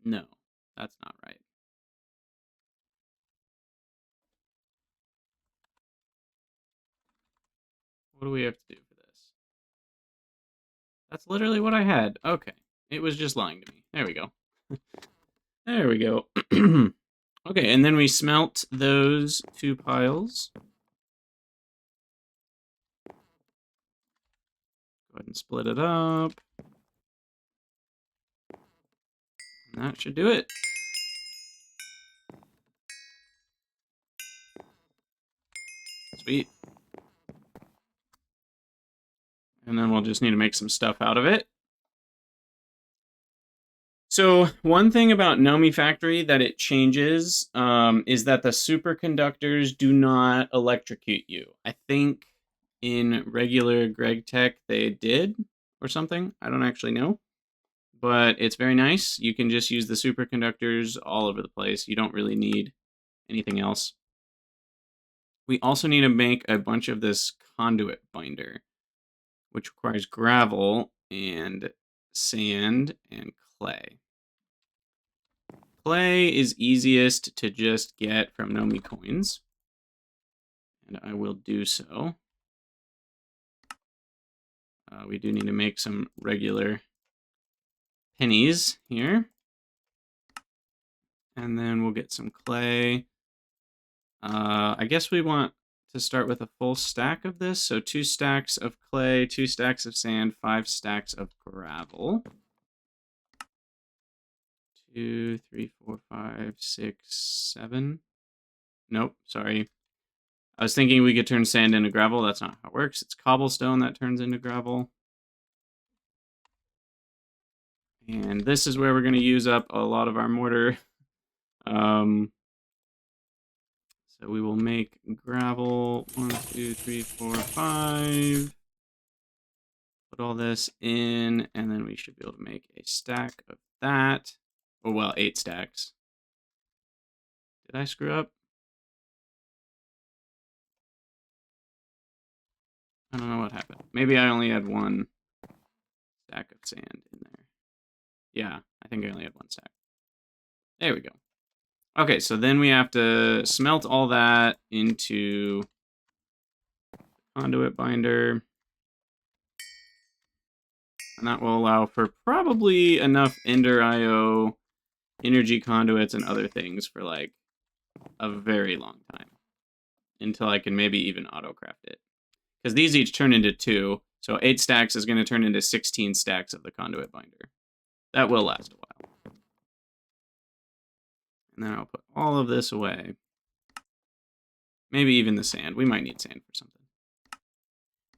No, that's not right. What do we have to do for this? That's literally what I had. Okay. It was just lying to me. There we go. There we go. Okay, and then we smelt those 2 piles. Go ahead and split it up. And that should do it. Sweet. And then we'll just need to make some stuff out of it. So one thing about Nomifactory that it changes is that the superconductors do not electrocute you. I think in regular Greg Tech they did or something. I don't actually know. But it's very nice. You can just use the superconductors all over the place. You don't really need anything else. We also need to make a bunch of this conduit binder, which requires gravel and sand and clay. Clay is easiest to just get from Nomi coins, and I will do so. We do need to make some regular pennies here. And then we'll get some clay. I guess we want to start with a full stack of this. So 2 stacks of clay, 2 stacks of sand, 5 stacks of gravel. 2, 3, 4, 5, 6, 7. Nope, sorry. I was thinking we could turn sand into gravel. That's not how it works. It's cobblestone that turns into gravel. And this is where we're going to use up a lot of our mortar. So So we will make gravel 1, 2, 3, 4, 5. Put all this in, and then we should be able to make a stack of that. Oh, well, 8 stacks. Did I screw up? I don't know what happened. Maybe I only had 1 stack of sand in there. Yeah, I think I only had 1 stack. There we go. Okay, so then we have to smelt all that into conduit binder. And that will allow for probably enough Ender IO, energy conduits, and other things for like a very long time. Until I can maybe even auto-craft it. Because these each turn into 2, so 8 stacks is going to turn into 16 stacks of the conduit binder. That will last a while. And then I'll put all of this away. Maybe even the sand. We might need sand for something.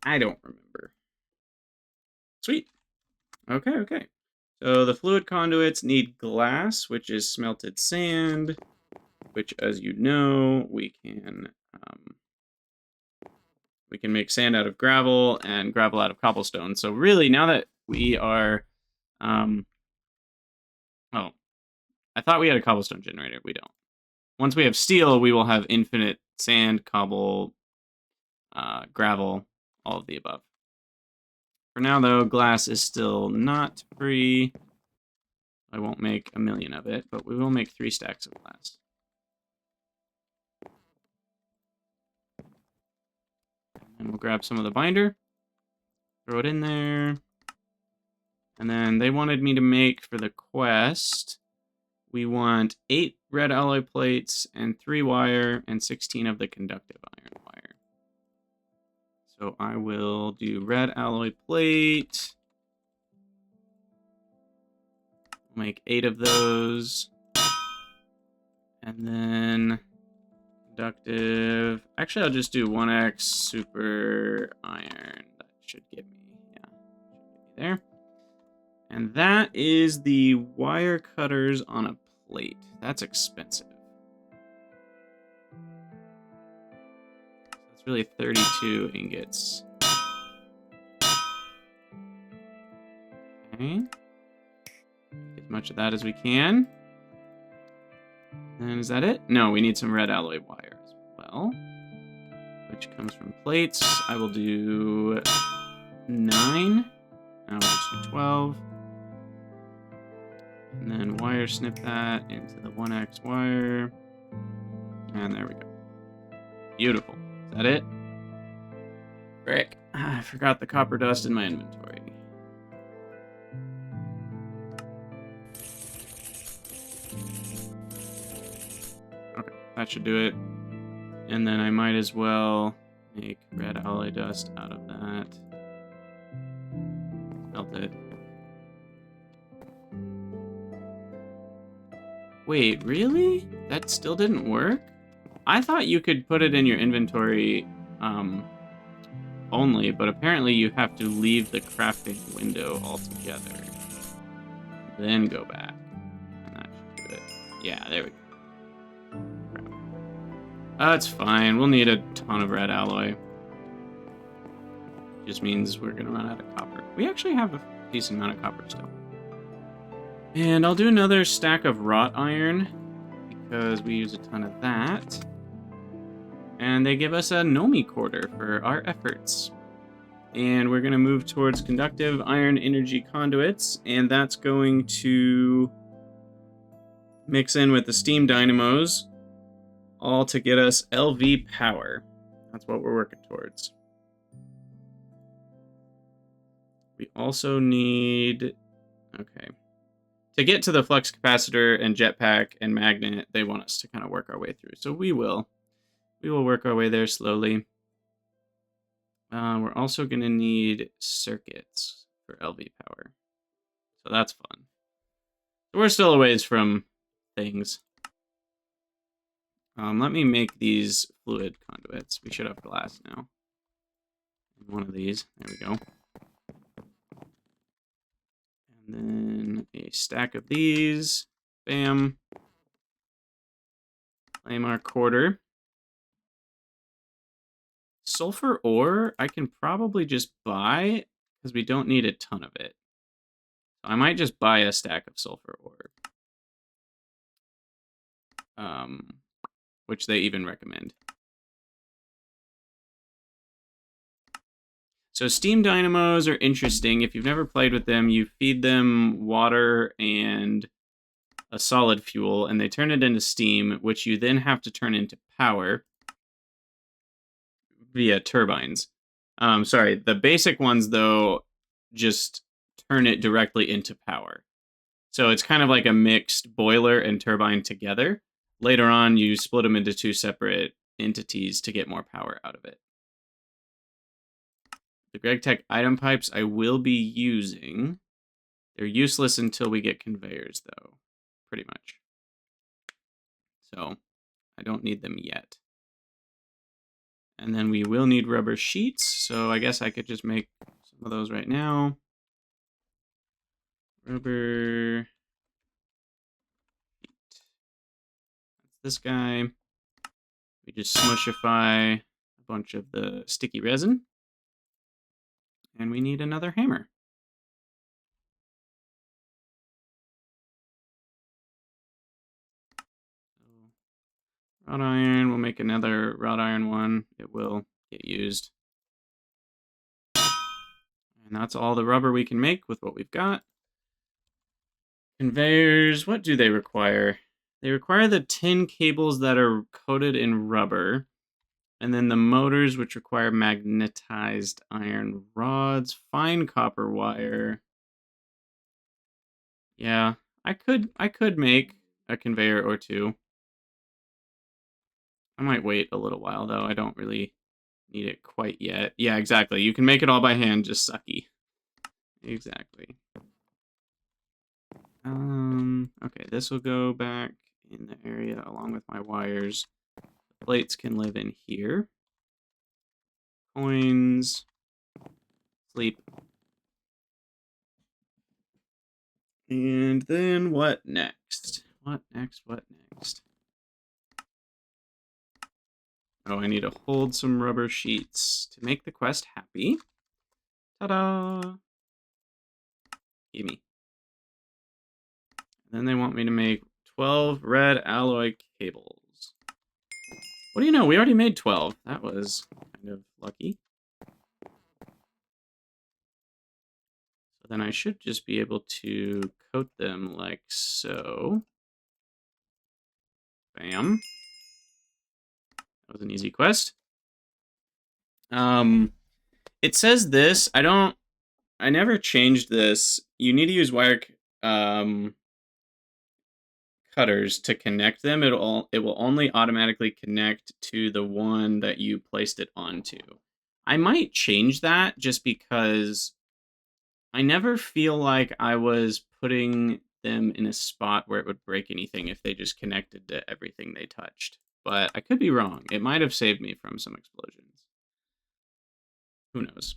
I don't remember. Sweet. Okay. So the fluid conduits need glass, which is smelted sand, which, as you know, we can make sand out of gravel and gravel out of cobblestone. So really, now that we are, oh, I thought we had a cobblestone generator. We don't. Once we have steel, we will have infinite sand, cobble, gravel, all of the above. For now, though, glass is still not free. I won't make a million of it, but we will make 3 stacks of glass. And we'll grab some of the binder, throw it in there. And then they wanted me to make, for the quest, we want 8 red alloy plates and 3 wire and 16 of the conductive iron wire. So I will do red alloy plate. Make 8 of those. And then conductive. Actually, I'll just do 1x super iron. That should get me, yeah, should get me there. And that is the wire cutters on a plate. That's expensive. That's really 32 ingots. Okay. Get as much of that as we can. And is that it? No, we need some red alloy wire as well, which comes from plates. I will do 9. Now we'll just do 12. And then wire snip that into the 1x wire. And there we go. Beautiful. Is that it? Frick. I forgot the copper dust in my inventory. Okay, that should do it. And then I might as well make red alloy dust out of that. Melt it. Wait, really? That still didn't work? I thought you could put it in your inventory only, but apparently you have to leave the crafting window altogether. Then go back. And that should do it. Yeah, there we go. Crap. That's fine. We'll need a ton of red alloy. Just means we're going to run out of copper. We actually have a decent amount of copper still. And I'll do another stack of wrought iron, because we use a ton of that. And they give us a Nomi quarter for our efforts. And we're going to move towards conductive iron energy conduits, and that's going to mix in with the steam dynamos, all to get us LV power. That's what we're working towards. We also need... Okay. To get to the flux capacitor and jetpack and magnet, they want us to kind of work our way through. So we will. We will work our way there slowly. We're also going to need circuits for LV power. So that's fun. So we're still a ways from things. Let me make these fluid conduits. We should have glass now. One of these. There we go. And then a stack of these. Bam. Claim our quarter. sulfur ore, I can probably just buy, because we don't need a ton of it. So I might just buy a stack of sulfur ore. Which they even recommend. So steam dynamos are interesting. If you've never played with them, you feed them water and a solid fuel, and they turn it into steam, which you then have to turn into power via turbines. Sorry, the basic ones, though, just turn it directly into power. So it's kind of like a mixed boiler and turbine together. Later on, you split them into two separate entities to get more power out of it. The GregTech item pipes I will be using. They're useless until we get conveyors, though, pretty much. So I don't need them yet. And then we will need rubber sheets, so I guess I could just make some of those right now. Rubber sheet. That's this guy. We just smushify a bunch of the sticky resin. And we need another hammer. Wrought iron, we'll make another wrought iron one. It will get used. And that's all the rubber we can make with what we've got. Conveyors, what do they require? They require the tin cables that are coated in rubber. And then the motors, which require magnetized iron rods, fine copper wire. Yeah, I could make a conveyor or two. I might wait a little while, though. I don't really need it quite yet. Yeah, exactly. You can make it all by hand, just sucky. Exactly. Okay, this will go back in the area along with my wires. The plates can live in here. Coins. Sleep. And then what next? What next? What next? Oh, I need to hold some rubber sheets to make the quest happy. Ta-da! Gimme. And then they want me to make 12 red alloy cables. What do you know? We already made 12. That was kind of lucky. So then I should just be able to coat them like so. Bam. That was an easy quest. It says this. I never changed this. You need to use wire cutters to connect them. It will only automatically connect to the one that you placed it onto. I might change that just because I never feel like I was putting them in a spot where it would break anything if they just connected to everything they touched. But I could be wrong. It might have saved me from some explosions. Who knows?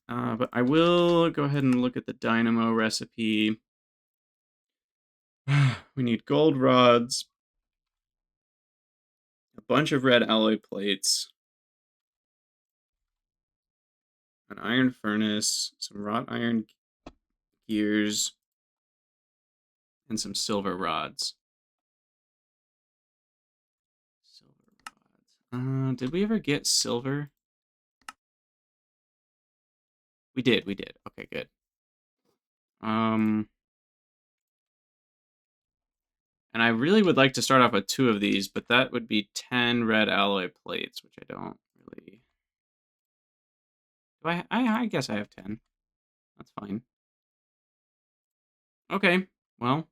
But I will go ahead and look at the dynamo recipe. We need gold rods, a bunch of red alloy plates, an iron furnace, some wrought iron gears, and some silver rods. Did we ever get silver? We did. Okay, good. And I really would like to start off with 2 of these, but that would be 10 red alloy plates, which I don't really... I guess I have 10. That's fine. Okay, well,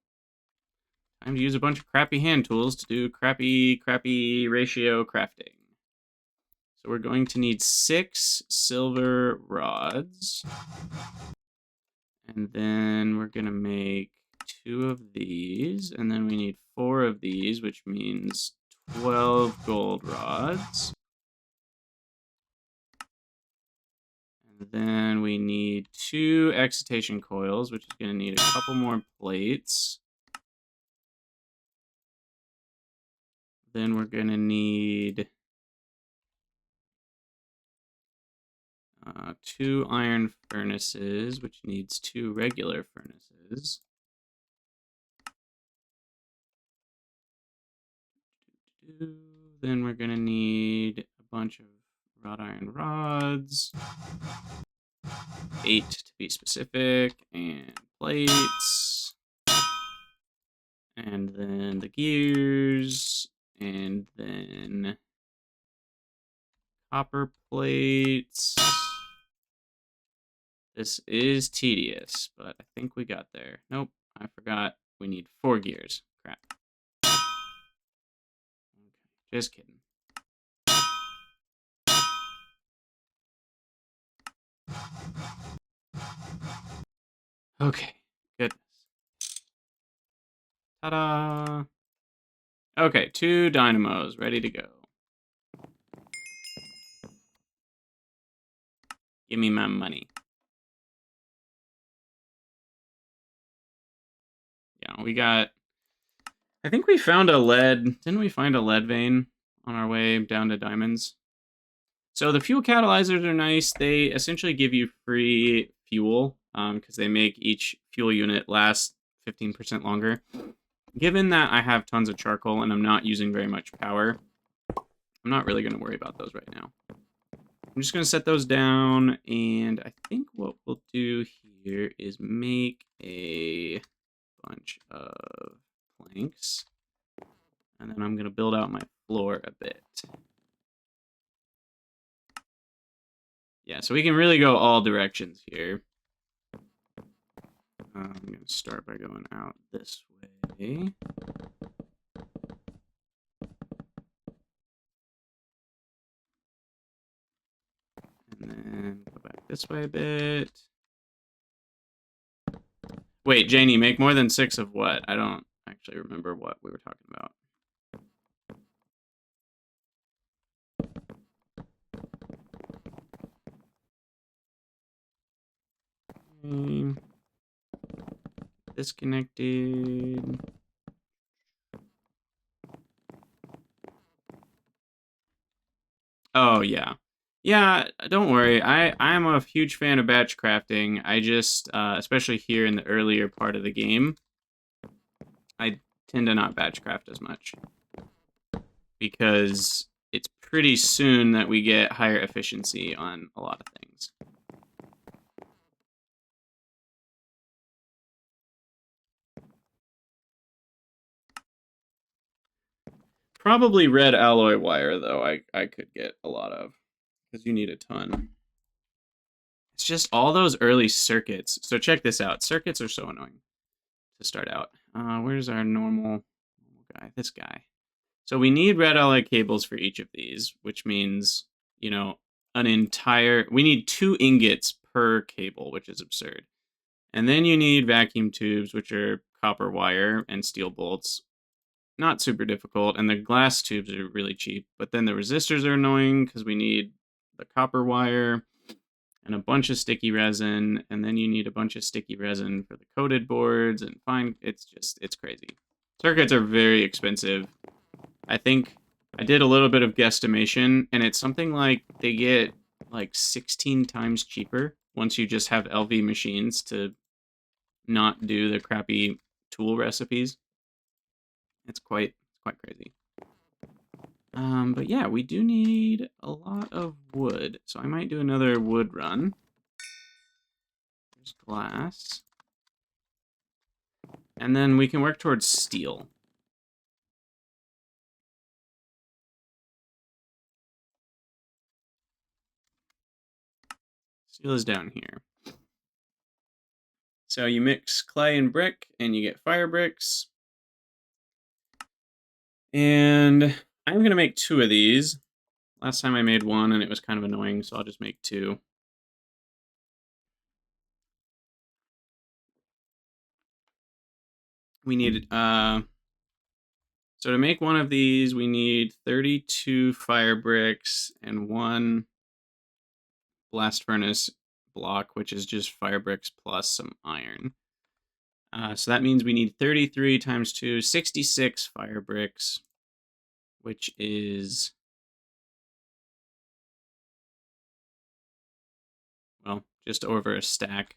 time to use a bunch of crappy hand tools to do crappy ratio crafting. So we're going to need 6 silver rods. And then we're going to make 2 of these. And then we need 4 of these, which means 12 gold rods. And then we need 2 excitation coils, which is going to need a couple more plates. Then we're going to need 2 iron furnaces, which needs 2 regular furnaces. Then we're going to need a bunch of wrought iron rods. 8 to be specific, and plates. And then the gears, and then copper plates. This is tedious, but I think we got there. Nope, I forgot. We need 4 gears. Crap. Okay, just kidding. Okay, goodness. Ta-da! Okay, 2 dynamos ready to go. Give me my money. Yeah, we got... I think we found a lead... Didn't we find a lead vein on our way down to diamonds? So the fuel catalyzers are nice. They essentially give you free fuel because they make each fuel unit last 15% longer. Given that I have tons of charcoal and I'm not using very much power, I'm not really going to worry about those right now. I'm just going to set those down, and I think what we'll do here is make a bunch of planks, and then I'm going to build out my floor a bit. Yeah, so we can really go all directions here. I'm going to start by going out this way. And then go back this way a bit. Wait, Janie, make more than 6 of what? I don't actually remember what we were talking about. Okay. Disconnected. Oh, yeah. Yeah, don't worry. I'm a huge fan of batch crafting. I just, especially here in the earlier part of the game, I tend to not batch craft as much. Because it's pretty soon that we get higher efficiency on a lot of things. Probably red alloy wire, though, I could get a lot of. Because you need a ton. It's just all those early circuits. So check this out. Circuits are so annoying to start out. Where's our normal guy? This guy. So we need red alloy cables for each of these, which means, you know, we need 2 ingots per cable, which is absurd. And then you need vacuum tubes, which are copper wire and steel bolts. Not super difficult, and the glass tubes are really cheap. But then the resistors are annoying because we need the copper wire and a bunch of sticky resin, and then you need a bunch of sticky resin for the coated boards, and fine, it's crazy. Circuits are very expensive. I think I did a little bit of guesstimation, and it's something like they get like 16 times cheaper once you just have LV machines to not do the crappy tool recipes. It's quite crazy. But yeah, we do need a lot of wood, so I might do another wood run. There's glass. And then we can work towards steel. Steel is down here. So you mix clay and brick, and you get fire bricks. And I'm going to make 2 of these. Last time I made 1, and it was kind of annoying, so I'll just make 2. We need, so to make 1 of these, we need 32 fire bricks and 1 blast furnace block, which is just fire bricks plus some iron. So that means we need 33 times 2, 66 fire bricks, which is, well, just over a stack,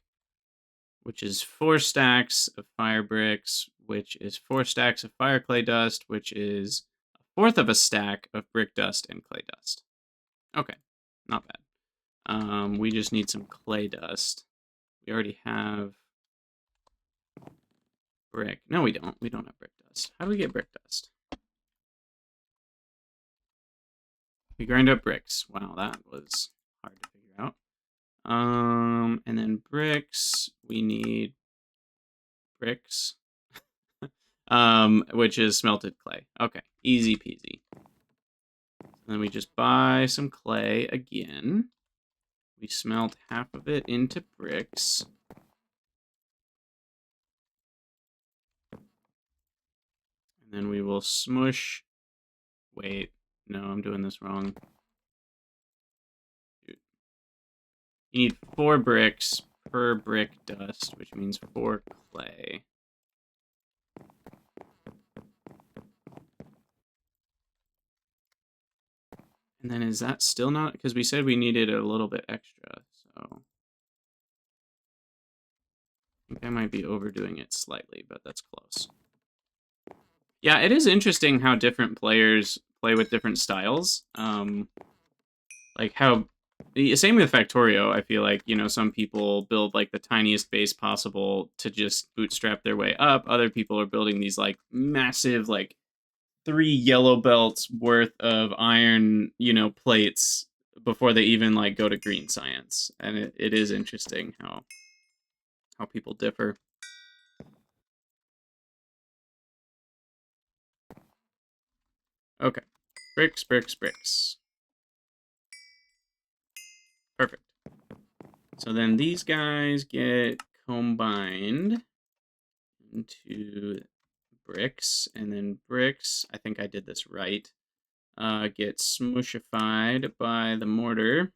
which is 4 stacks of fire bricks, which is 4 stacks of fire clay dust, which is a fourth of a stack of brick dust and clay dust. Okay, not bad. We just need some clay dust. We already have brick. No, we don't. We don't have brick dust. How do we get brick dust? We grind up bricks. Wow, that was hard to figure out. And then bricks. We need bricks. Which is smelted clay. Okay, easy peasy. And then we just buy some clay again. We smelt half of it into bricks. And then we will smush. Wait, no, I'm doing this wrong. Dude. You need 4 bricks per brick dust, which means 4 clay. And then is that still not? Because we said we needed a little bit extra, so I think I might be overdoing it slightly, but that's close. Yeah, it is interesting how different players play with different styles. Like how, same with Factorio, I feel like, you know, some people build like the tiniest base possible to just bootstrap their way up. Other people are building these like massive, like 3 yellow belts worth of iron, you know, plates before they even like go to green science. And it is interesting how people differ. Okay. Bricks, bricks, bricks. Perfect. So then these guys get combined into bricks, and then bricks, I think I did this right, get smushified by the mortar.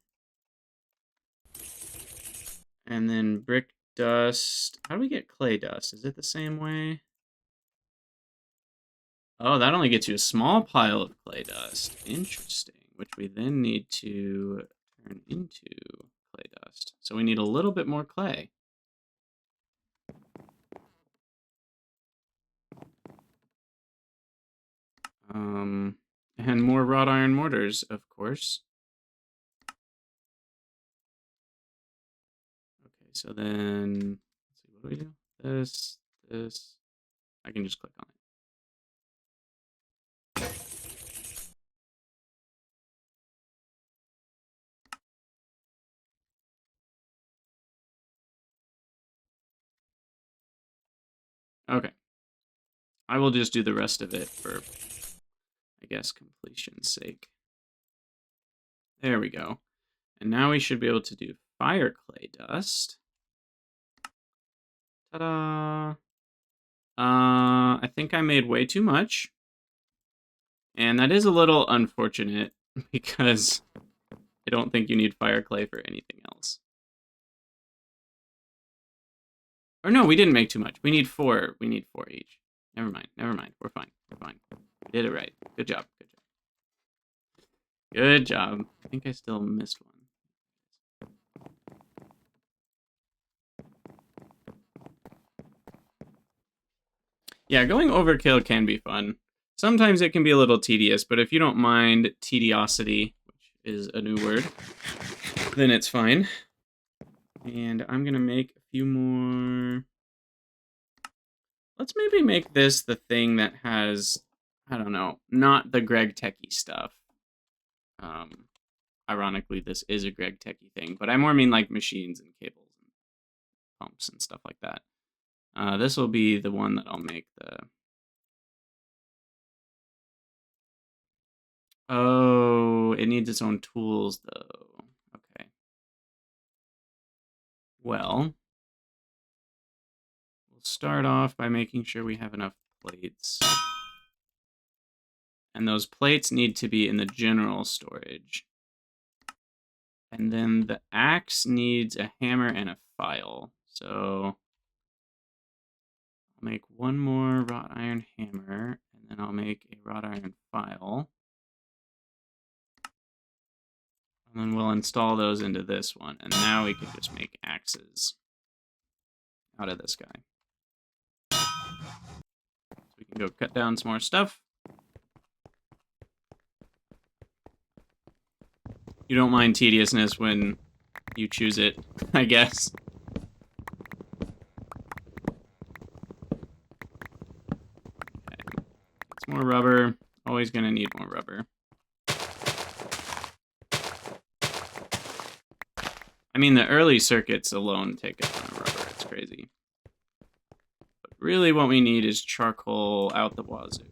And then brick dust. How do we get clay dust? Is it the same way? Oh, that only gets you a small pile of clay dust. Interesting. Which we then need to turn into clay dust. So we need a little bit more clay. And more wrought iron mortars, of course. Okay, so then, let's see, what do we do? This. I can just click on it. Okay. I will just do the rest of it for, I guess, completion's sake. There we go. And now we should be able to do fire clay dust. Ta-da! I think I made way too much. And that is a little unfortunate because I don't think you need fire clay for anything else. Or no, we didn't make too much. We need 4. We need 4 each. Never mind. Never mind. We're fine. We're fine. We did it right. Good job. Good job. Good job. I think I still missed one. Yeah, going overkill can be fun. Sometimes it can be a little tedious, but if you don't mind tediosity, which is a new word, then it's fine. And I'm going to make a few more. Let's maybe make this the thing that has, I don't know, not the Greg Techie stuff. Ironically, this is a Greg Techie thing, but I more mean like machines and cables and pumps and stuff like that. This will be the one that I'll make the... Oh, it needs its own tools, though. Okay. Well, we'll start off by making sure we have enough plates. And those plates need to be in the general storage. And then the axe needs a hammer and a file. So I'll make one more wrought iron hammer, and then I'll make a wrought iron file. install those into this one, and now we can just make axes out of this guy. So we can go cut down some more stuff. You don't mind tediousness when you choose it, I guess. Okay. It's more rubber. Always gonna need more rubber. I mean, the early circuits alone take a ton of rubber. It's crazy. But really what we need is charcoal out the wazoo.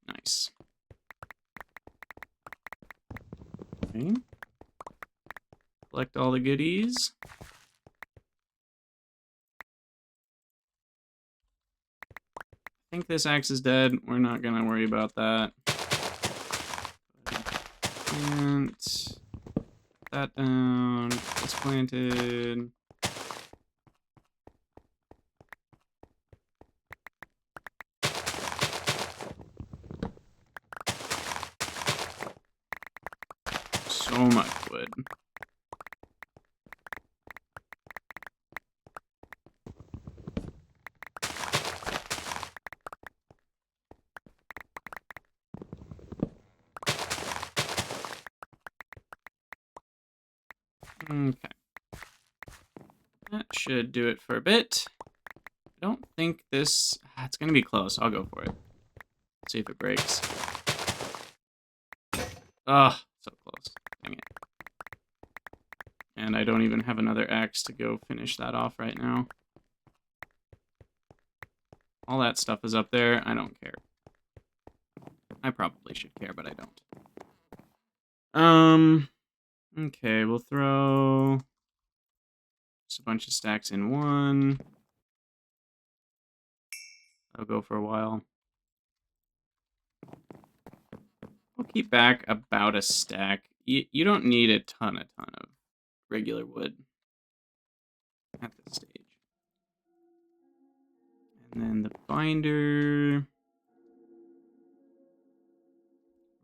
Nice. Okay. Collect all the goodies. I think this axe is dead. We're not gonna worry about that. Plant that down. It's planted. So much wood. Okay. That should do it for a bit. I don't think this... It's going to be close. I'll go for it. See if it breaks. Oh, so close. Dang it. And I don't even have another axe to go finish that off right now. All that stuff is up there. I don't care. I probably should care, but I don't. Okay, we'll throw just a bunch of stacks in one. I'll go for a while. We'll keep back about a stack. You don't need a ton of regular wood at this stage. And then the binder,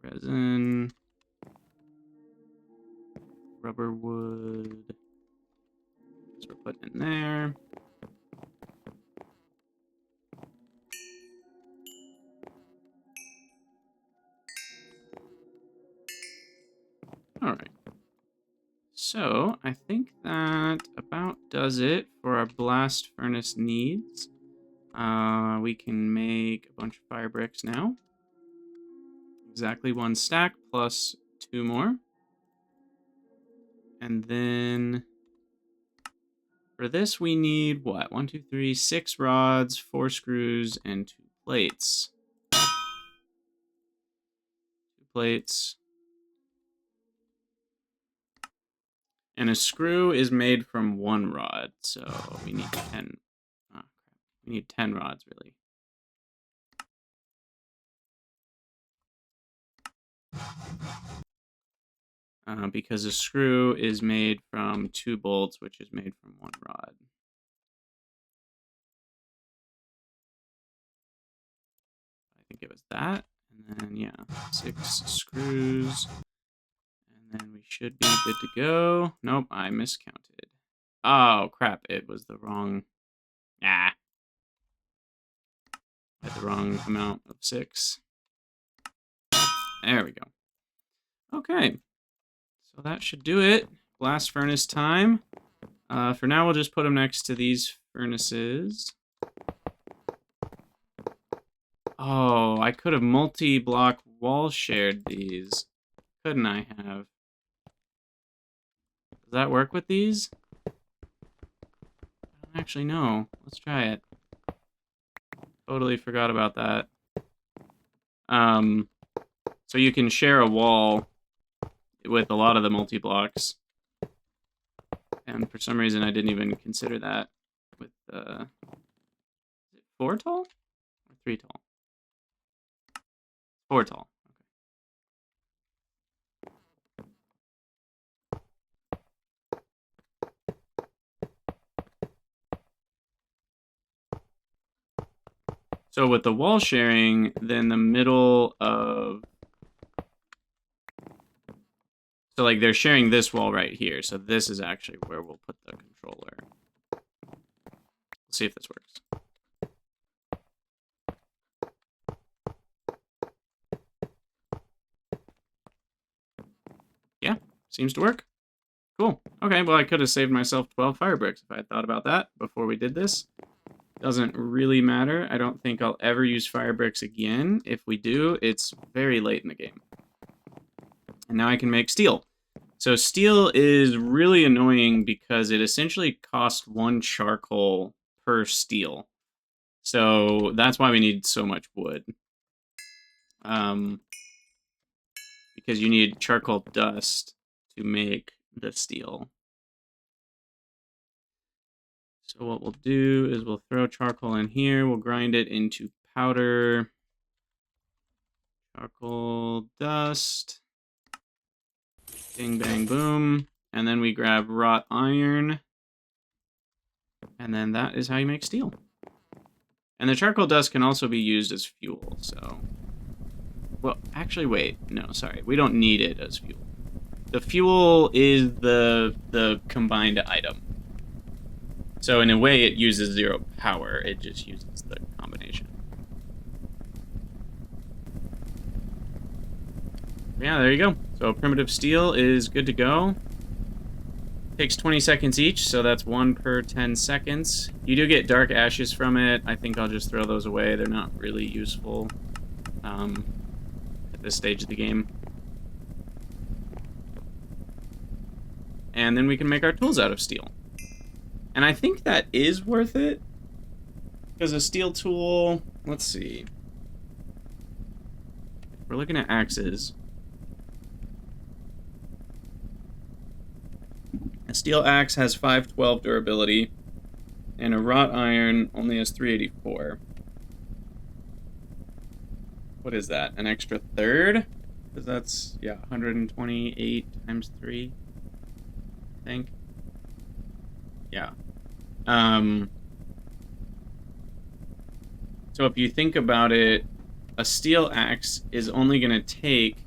resin, rubber wood. So we're putting in there. All right. So I think that about does it for our blast furnace needs. We can make a bunch of fire bricks now. Exactly 1 stack plus 2 more. And then for this we need what? 1, 2, 3, 6 rods, 4 screws, and 2 plates. 2 plates. And a screw is made from 1 rod, so we need 10. Oh, crap. We need 10 rods, really. Because a screw is made from 2 bolts, which is made from 1 rod. I think it was that. And then, yeah, 6 screws. And then we should be good to go. Nope, I miscounted. Oh, crap, it was the wrong... I had the wrong amount of 6. There we go. Okay. So that should do it. Blast furnace time. For now, we'll just put them next to these furnaces. Oh, I could have multi-block wall shared these. Couldn't I have? Does that work with these? I don't actually know. Let's try it. Totally forgot about that. So you can share a wall with a lot of the multi-blocks. And for some reason, I didn't even consider that with is it 4 tall or 3 tall? 4 tall. So with the wall sharing, then the middle of... So, like, they're sharing this wall right here. So this is actually where we'll put the controller. Let's see if this works. Yeah, seems to work. Cool. Okay, well, I could have saved myself 12 fire bricks if I had thought about that before we did this. Doesn't really matter. I don't think I'll ever use fire bricks again. If we do, it's very late in the game. And now I can make steel. So steel is really annoying because it essentially costs 1 charcoal per steel. So that's why we need so much wood. Because you need charcoal dust to make the steel. So what we'll do is we'll throw charcoal in here. We'll grind it into powder. Charcoal dust. Bing, bang, boom. And then we grab wrought iron. And then that is how you make steel. And the charcoal dust can also be used as fuel, so... Well, actually, wait. No, sorry. We don't need it as fuel. The fuel is the combined item. So in a way, it uses 0 power. It just uses the combination. Yeah, there you go. So primitive steel is good to go. Takes 20 seconds each, so that's 1 per 10 seconds. You do get dark ashes from it. I think I'll just throw those away. They're not really useful at this stage of the game. And then we can make our tools out of steel. And I think that is worth it. Because a steel tool... Let's see. We're looking at axes. A steel axe has 512 durability, and a wrought iron only has 384. What is that? An extra third? Because that's, yeah, 128 times 3, I think. Yeah. So if you think about it, a steel axe is only going to take,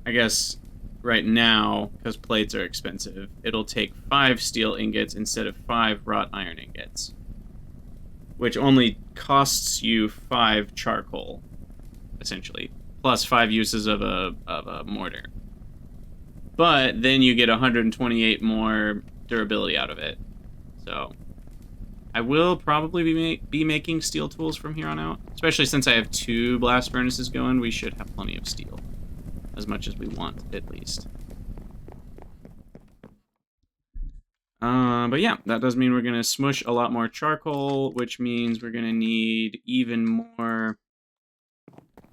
I guess... Right now, because plates are expensive, it'll take 5 steel ingots instead of 5 wrought iron ingots. Which only costs you 5 charcoal, essentially. Plus 5 uses of a mortar. But then you get 128 more durability out of it. So, I will probably be making steel tools from here on out. Especially since I have 2 blast furnaces going, we should have plenty of steel. As much as we want, at least. But yeah, that does mean we're going to smush a lot more charcoal, which means we're going to need even more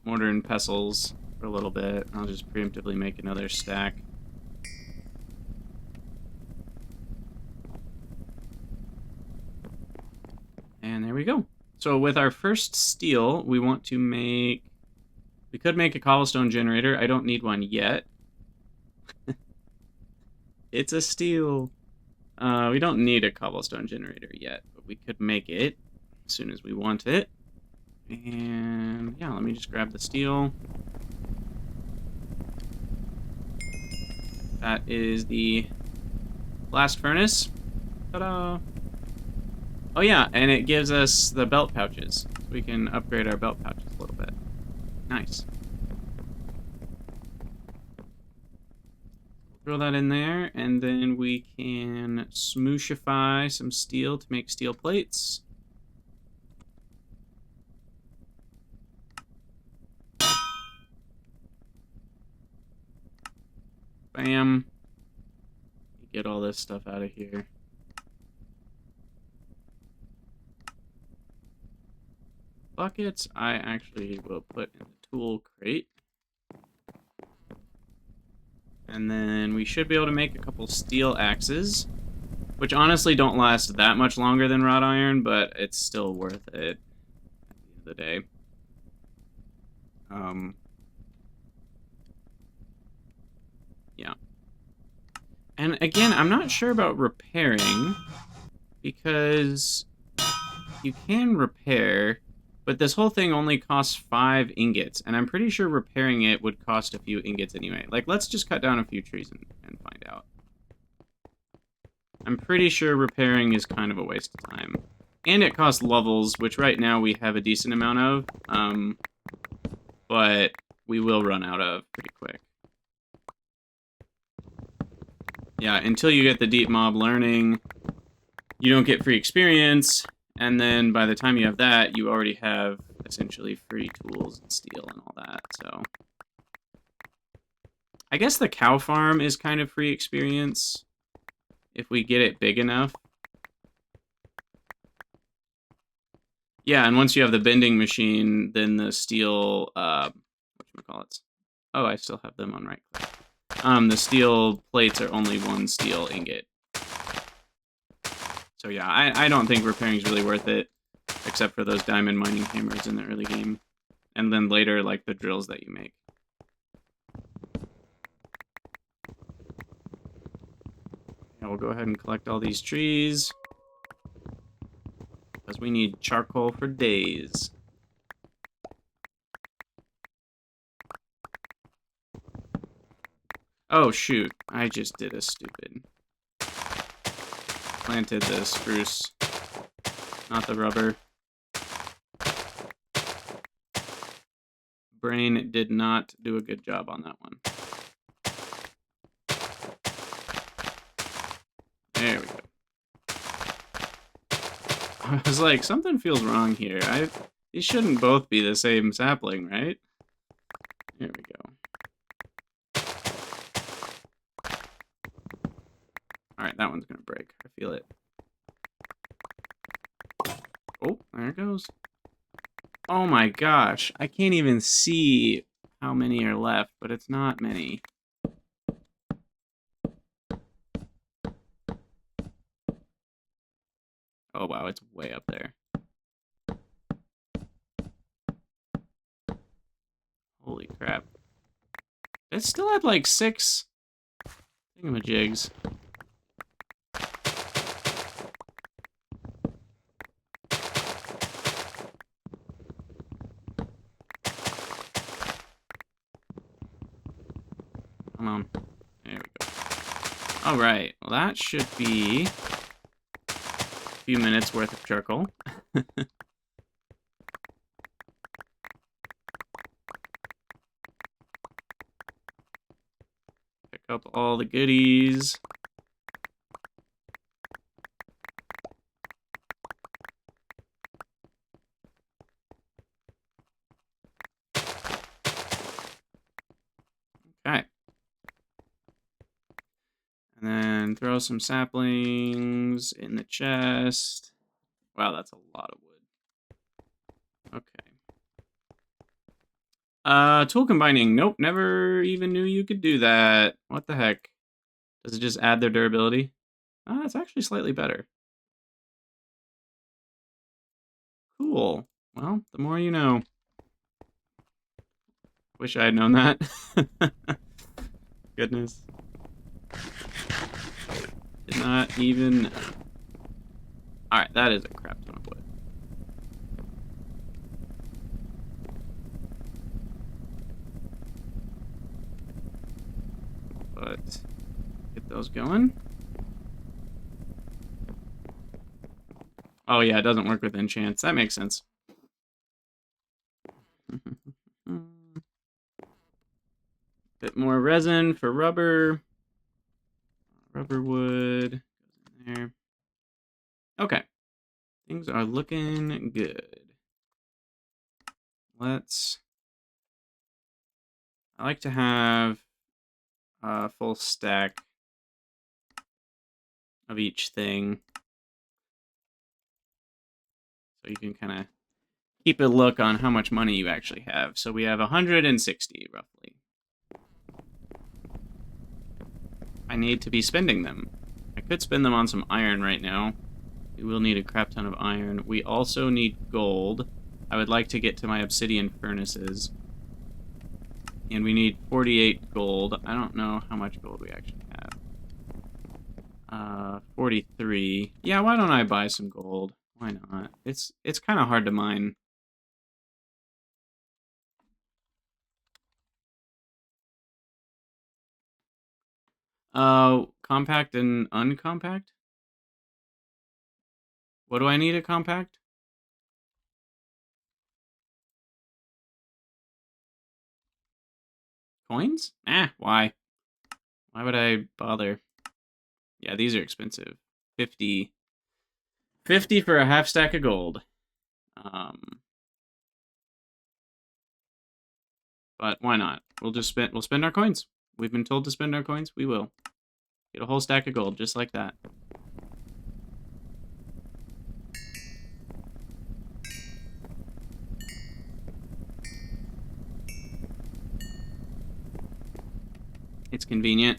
mortar and pestles for a little bit. I'll just preemptively make another stack. And there we go. So with our first steel, we want to make... We could make a cobblestone generator. I don't need one yet. It's a steel. We don't need a cobblestone generator yet, but we could make it as soon as we want it. And yeah, let me just grab the steel. That is the blast furnace. Ta-da! Oh yeah, and it gives us the belt pouches. So we can upgrade our belt pouches a little bit. Nice. Throw that in there, and then we can smooshify some steel to make steel plates. Bam. Get all this stuff out of here. Buckets, I actually will put in the tool crate. And then we should be able to make a couple steel axes, which honestly don't last that much longer than wrought iron, but it's still worth it at the end of the day. Yeah. And again, I'm not sure about repairing, because you can repair, but this whole thing only costs 5 ingots, and I'm pretty sure repairing it would cost a few ingots anyway. Like, let's just cut down a few trees and find out. I'm pretty sure repairing is kind of a waste of time. And it costs levels, which right now we have a decent amount of, but we will run out of pretty quick. Yeah, until you get the deep mob learning, you don't get free experience, and then by the time you have that, you already have essentially free tools and steel and all that, so. I guess the cow farm is kind of free experience, if we get it big enough. Yeah, and once you have the bending machine, then the steel, whatchamacallits? Oh, I still have them on right click. The steel plates are only 1 steel ingot. So yeah, I don't think repairing is really worth it, except for those diamond mining hammers in the early game. And then later, like, the drills that you make. Yeah, we'll go ahead and collect all these trees. Because we need charcoal for days. Oh, shoot. I just did a stupid. Planted the spruce, not the rubber. Brain did not do a good job on that one. There we go. I was like, something feels wrong here. These shouldn't both be the same sapling, right? There we go. Alright, that one's gonna break. I feel it. Oh, there it goes. Oh my gosh. I can't even see how many are left, but it's not many. Oh wow, it's way up there. Holy crap. It still had like 6 thingamajigs. Come on. There we go. Alright, well that should be a few minutes worth of charcoal. Pick up all the goodies. Okay. And then throw some saplings in the chest. Wow, that's a lot of wood. Okay. Tool combining. Nope, never even knew you could do that. What the heck? Does it just add their durability? It's actually slightly better. Cool. Well, the more you know. Wish I had known that. Goodness. Did not even know. Alright, that is a crap ton of wood. But get those going. Oh yeah, it doesn't work with enchants. That makes sense. Bit more resin for rubber. Rubber wood goes in there. Okay. Things are looking good. I like to have a full stack of each thing. So you can kind of keep a look on how much money you actually have. So we have 160, roughly. I need to be spending them. I could spend them on some iron right now. We will need a crap ton of iron. We also need gold. I would like to get to my obsidian furnaces. And we need 48 gold. I don't know how much gold we actually have. 43. Yeah, why don't I buy some gold? Why not? It's kind of hard to mine. Compact and uncompact? What do I need a compact? Coins? Why? Why would I bother? Yeah, these are expensive. 50 for a half stack of gold. But why not? We'll spend our coins. We've been told to spend our coins. We will. Get a whole stack of gold, just like that. It's convenient.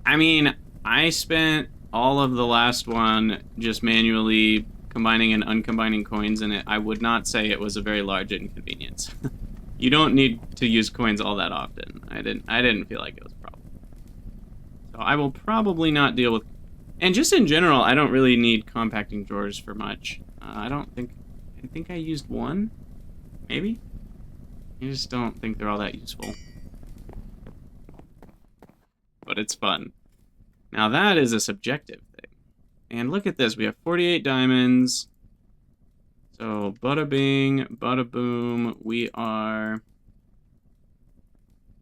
I mean, I spent all of the last one just manually combining and uncombining coins in it. I would not say it was a very large inconvenience. You don't need to use coins all that often. I didn't feel like it was a problem. So I will probably not deal with... And just in general, I don't really need compacting drawers for much. I think I used one? Maybe? I just don't think they're all that useful. But it's fun. Now that is a subjective thing. And look at this, we have 48 diamonds. So bada bing, bada boom, we are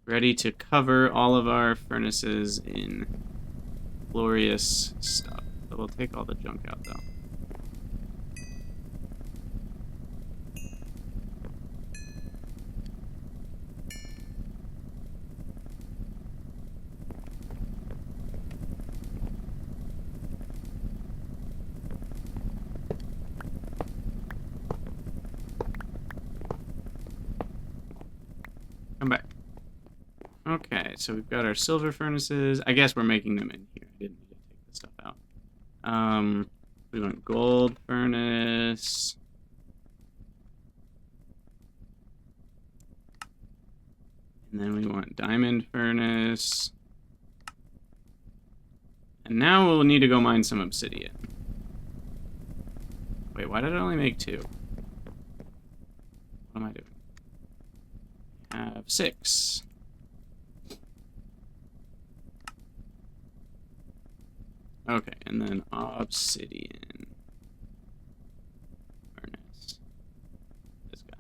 ready to cover all of our furnaces in glorious stuff. So we'll take all the junk out though. Come back. Okay, so we've got our silver furnaces. I guess we're making them in here. I didn't need to take this stuff out. We want gold furnace. And then we want diamond furnace. And now we'll need to go mine some obsidian. Wait, why did I only make 2? What am I doing? I have 6. Okay, and then obsidian furnace. This guy.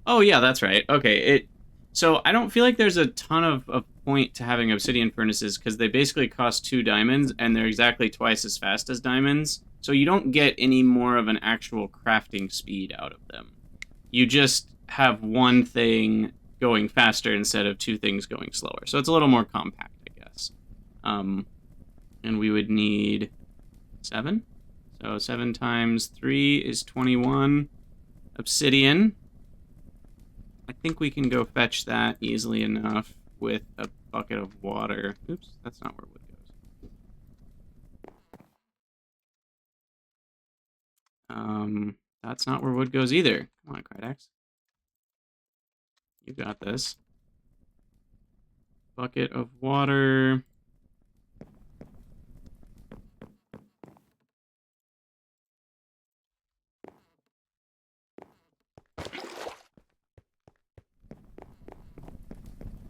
Oh yeah, that's right. Okay, so I don't feel like there's a ton of point to having obsidian furnaces because they basically cost 2 diamonds and they're exactly twice as fast as diamonds. So you don't get any more of an actual crafting speed out of them. You just have one thing going faster instead of 2 things going slower. So it's a little more compact, I guess. And we would need 7. So 7 times 3 is 21 obsidian. I think we can go fetch that easily enough with a bucket of water. Oops, that's not where wood goes. That's not where wood goes either. Come on, Krydax. You got this. Bucket of water.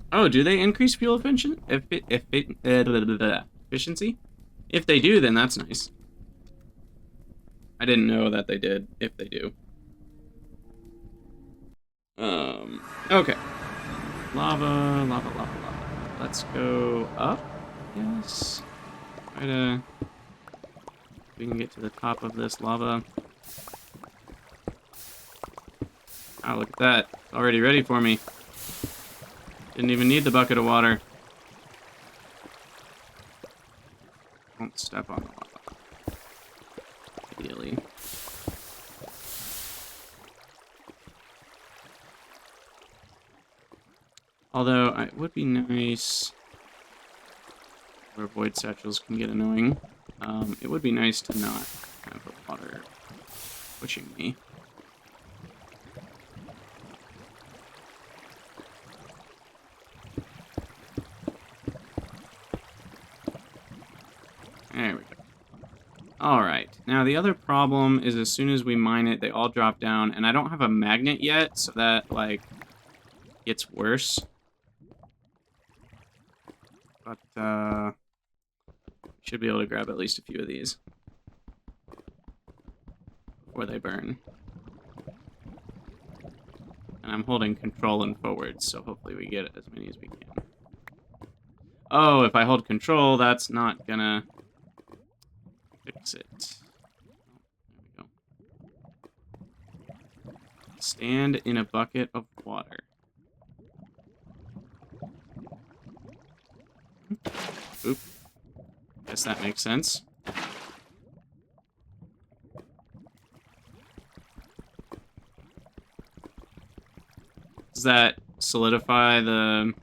Oh, do they increase fuel efficiency? If they do, then that's nice. I didn't know that they did, if they do. Okay. Lava, lava, lava, lava. Let's go up, yes. Try to... We can get to the top of this lava. Oh, look at that. It's already ready for me. Didn't even need the bucket of water. Won't step on the lava. Ideally. Although, it would be nice... Where void satchels can get annoying. It would be nice to not have the water pushing me. There we go. Alright. Now, the other problem is as soon as we mine it, they all drop down, and I don't have a magnet yet, so that, like, gets worse. But, should be able to grab at least a few of these before they burn. And I'm holding control and forward, so hopefully we get as many as we can. Oh, if I hold control, that's not gonna fix it. Oh, there we go. Stand in a bucket of water. Oop. Guess that makes sense. Does that solidify the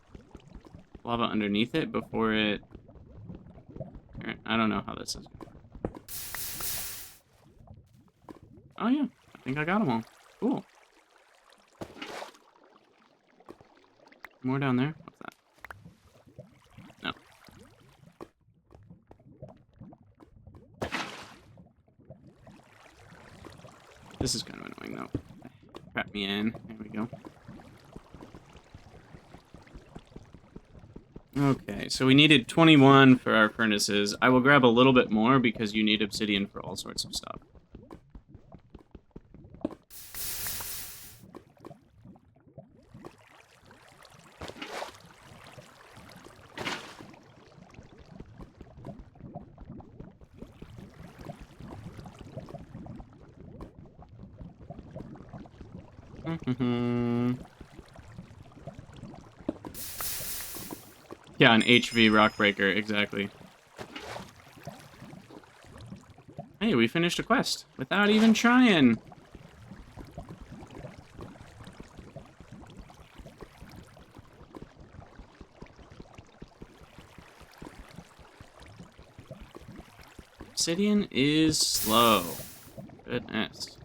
lava underneath it before it... I don't know how this is. Oh yeah, I think I got them all. Cool. More down there? What's that? No. This is kind of annoying though. Crap me in. There we go. Okay, so we needed 21 for our furnaces. I will grab a little bit more because you need obsidian for all sorts of stuff. Yeah, an HV rock breaker, exactly. Hey, we finished a quest without even trying. Obsidian is slow. Goodness.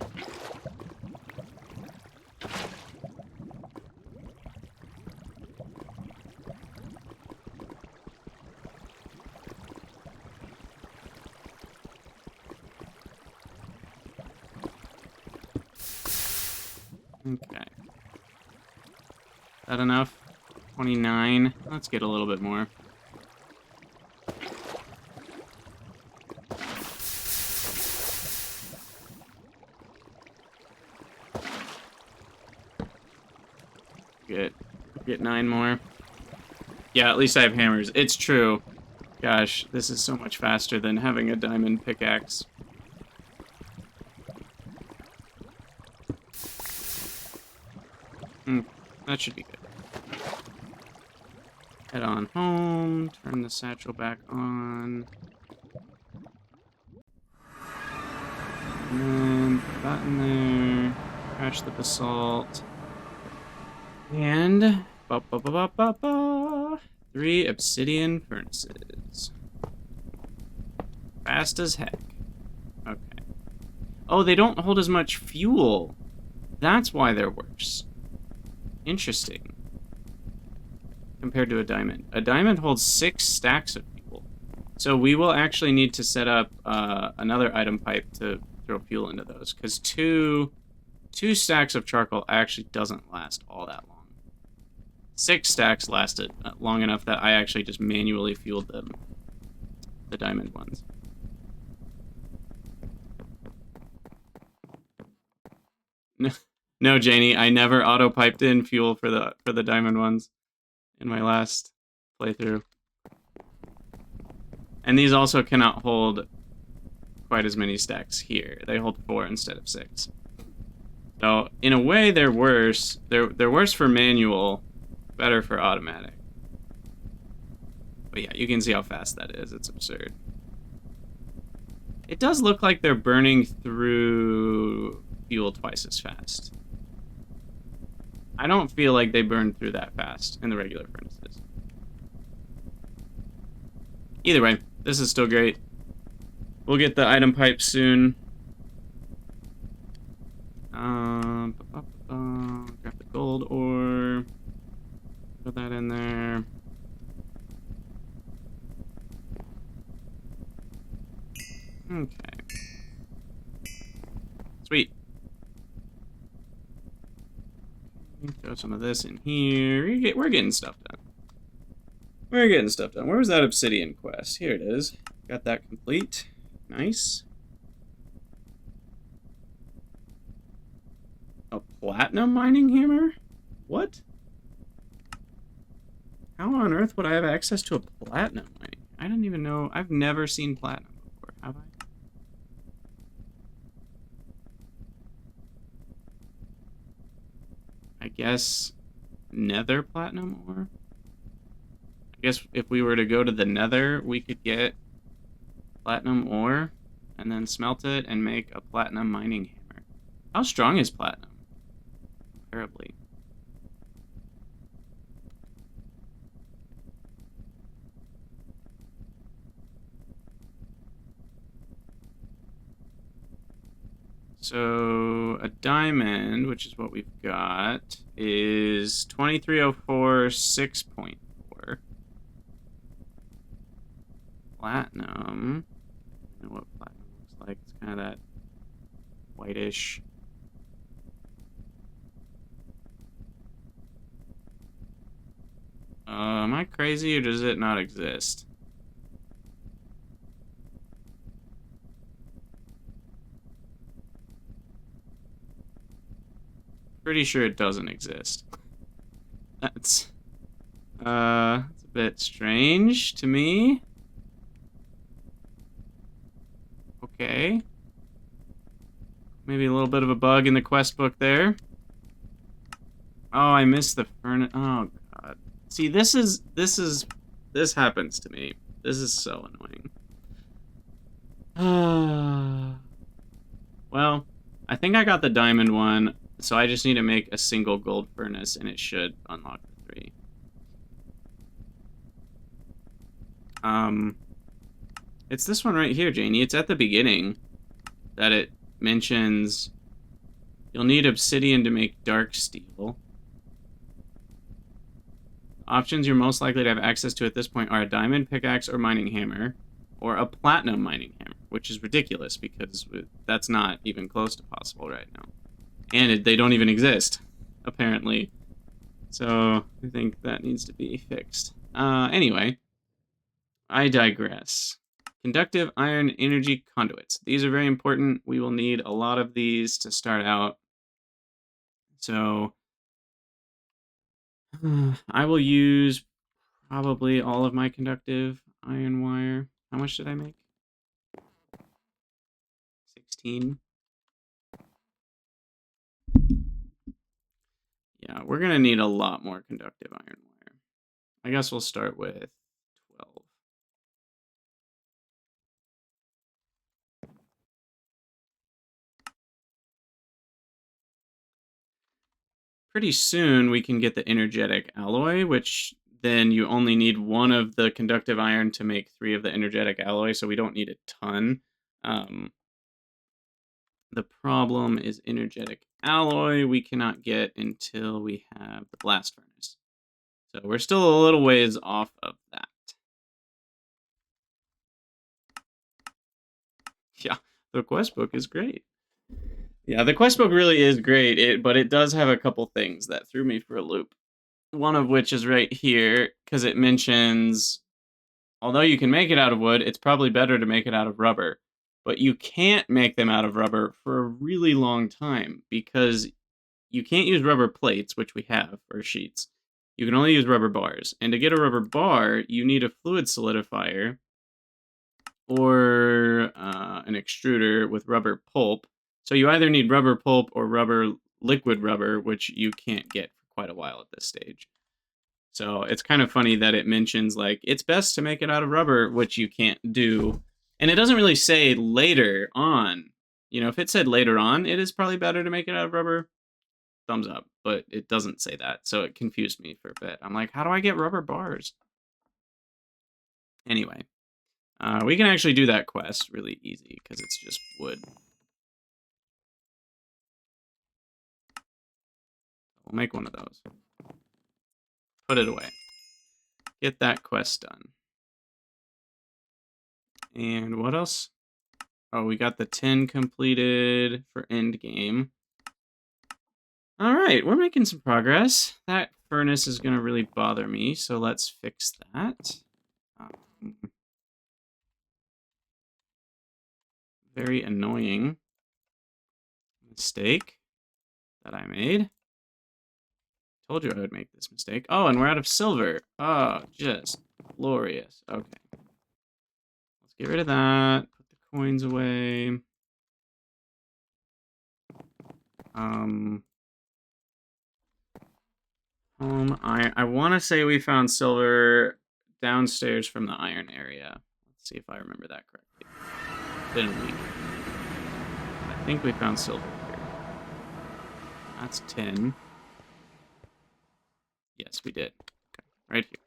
Okay. Is that enough? 29. Let's get a little bit more. Good. Get 9 more. Yeah, at least I have hammers. It's true. Gosh, this is so much faster than having a diamond pickaxe. That should be good. Head on home, turn the satchel back on. And then put that in there. Crash the basalt. And 3 obsidian furnaces. Fast as heck. Okay. Oh, they don't hold as much fuel. That's why they're worse. Interesting. Compared to a diamond. A diamond holds 6 stacks of fuel. So we will actually need to set up another item pipe to throw fuel into those. Because two stacks of charcoal actually doesn't last all that long. 6 stacks lasted long enough that I actually just manually fueled them. The diamond ones. No, Janie, I never auto-piped in fuel for the diamond ones in my last playthrough. And these also cannot hold quite as many stacks here. They hold 4 instead of 6. So, in a way, they're worse. They're worse for manual, better for automatic. But yeah, you can see how fast that is. It's absurd. It does look like they're burning through fuel twice as fast. I don't feel like they burn through that fast in the regular furnaces. Either way, this is still great. We'll get the item pipe soon. Grab the gold ore. Put that in there. Okay. some of this in here. We're getting stuff done. We're getting stuff done. Where was that obsidian quest? Here it is. Got that complete. Nice. A platinum mining hammer? What? How on earth would I have access to a platinum mining? I don't even know. I've never seen platinum before, have I? I guess nether platinum ore? I guess if we were to go to the nether, we could get platinum ore and then smelt it and make a platinum mining hammer. How strong is platinum? Comparably. So a diamond, which is what we've got, is 2304 6.4. Platinum. I don't know what platinum looks like. It's kind of that whitish. Am I crazy or does it not exist? Pretty sure it doesn't exist. That's it's a bit strange to me. Okay. Maybe a little bit of a bug in the quest book there. Oh, I missed the furnace. Oh god. See, this happens to me. This is so annoying. Well, I think I got the diamond one, so I just need to make a single gold furnace and it should unlock the 3. It's this one right here, Janie. It's at the beginning that it mentions you'll need obsidian to make dark steel. Options you're most likely to have access to at this point are a diamond pickaxe or mining hammer, or a platinum mining hammer, which is ridiculous because that's not even close to possible right now. And they don't even exist, apparently. So I think that needs to be fixed. Anyway, I digress. Conductive iron energy conduits. These are very important. We will need a lot of these to start out. So I will use probably all of my conductive iron wire. How much did I make? 16. Yeah, we're going to need a lot more conductive iron wire. I guess we'll start with 12. Pretty soon we can get the energetic alloy, which then you only need 1 of the conductive iron to make 3 of the energetic alloy, so we don't need a ton. The problem is energetic alloy we cannot get until we have the blast furnace. So we're still a little ways off of that. Yeah, the quest book is great. Yeah, the quest book really is great, but it does have a couple things that threw me for a loop. One of which is right here, because it mentions, although you can make it out of wood, it's probably better to make it out of rubber. But you can't make them out of rubber for a really long time, because you can't use rubber plates, which we have, or sheets. You can only use rubber bars. And to get a rubber bar, you need a fluid solidifier, or an extruder with rubber pulp. So you either need rubber pulp or liquid rubber, which you can't get for quite a while at this stage. So it's kind of funny that it mentions, like, it's best to make it out of rubber, which you can't do. And it doesn't really say later on. You know, if it said later on, it is probably better to make it out of rubber, thumbs up. But it doesn't say that, so it confused me for a bit. I'm like, how do I get rubber bars? Anyway, we can actually do that quest really easy, because it's just wood. We'll make one of those. Put it away. Get that quest done. And what else? Oh, we got the 10 completed for endgame. All right, we're making some progress. That furnace is going to really bother me, so let's fix that. Very annoying mistake that I made. Told you I would make this mistake. Oh, and we're out of silver. Oh, just glorious. Okay. Let's get rid of that. Put the coins away. I want to say we found silver downstairs from the iron area. Let's see if I remember that correctly. Didn't we? I think we found silver here. That's tin. Yes, we did. Okay, right here.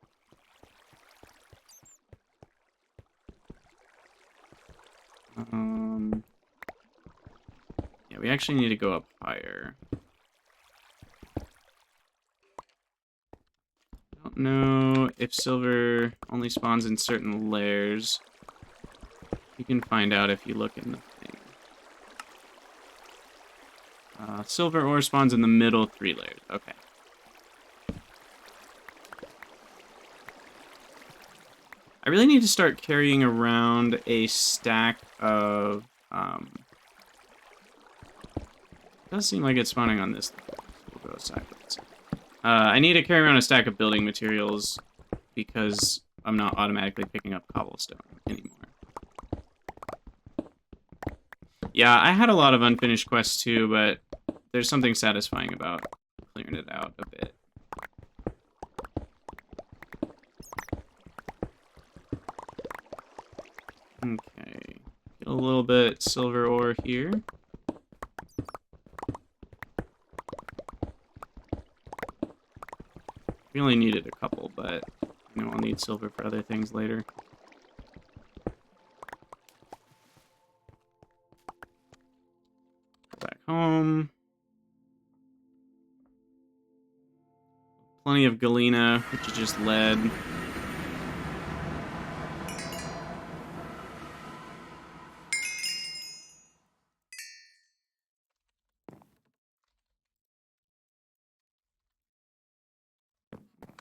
Yeah, we actually need to go up higher. I don't know if silver only spawns in certain layers. You can find out if you look in the thing. Silver ore spawns in the middle 3 layers. Okay. I really need to start carrying around a stack of... it does seem like it's spawning on this thing. We'll go sideways. I need to carry around a stack of building materials because I'm not automatically picking up cobblestone anymore. Yeah, I had a lot of unfinished quests too, but there's something satisfying about clearing it out a bit. Okay, get a little bit silver ore here. We only needed a couple, but you know, I'll need silver for other things later. Go back home. Plenty of galena, which is just lead.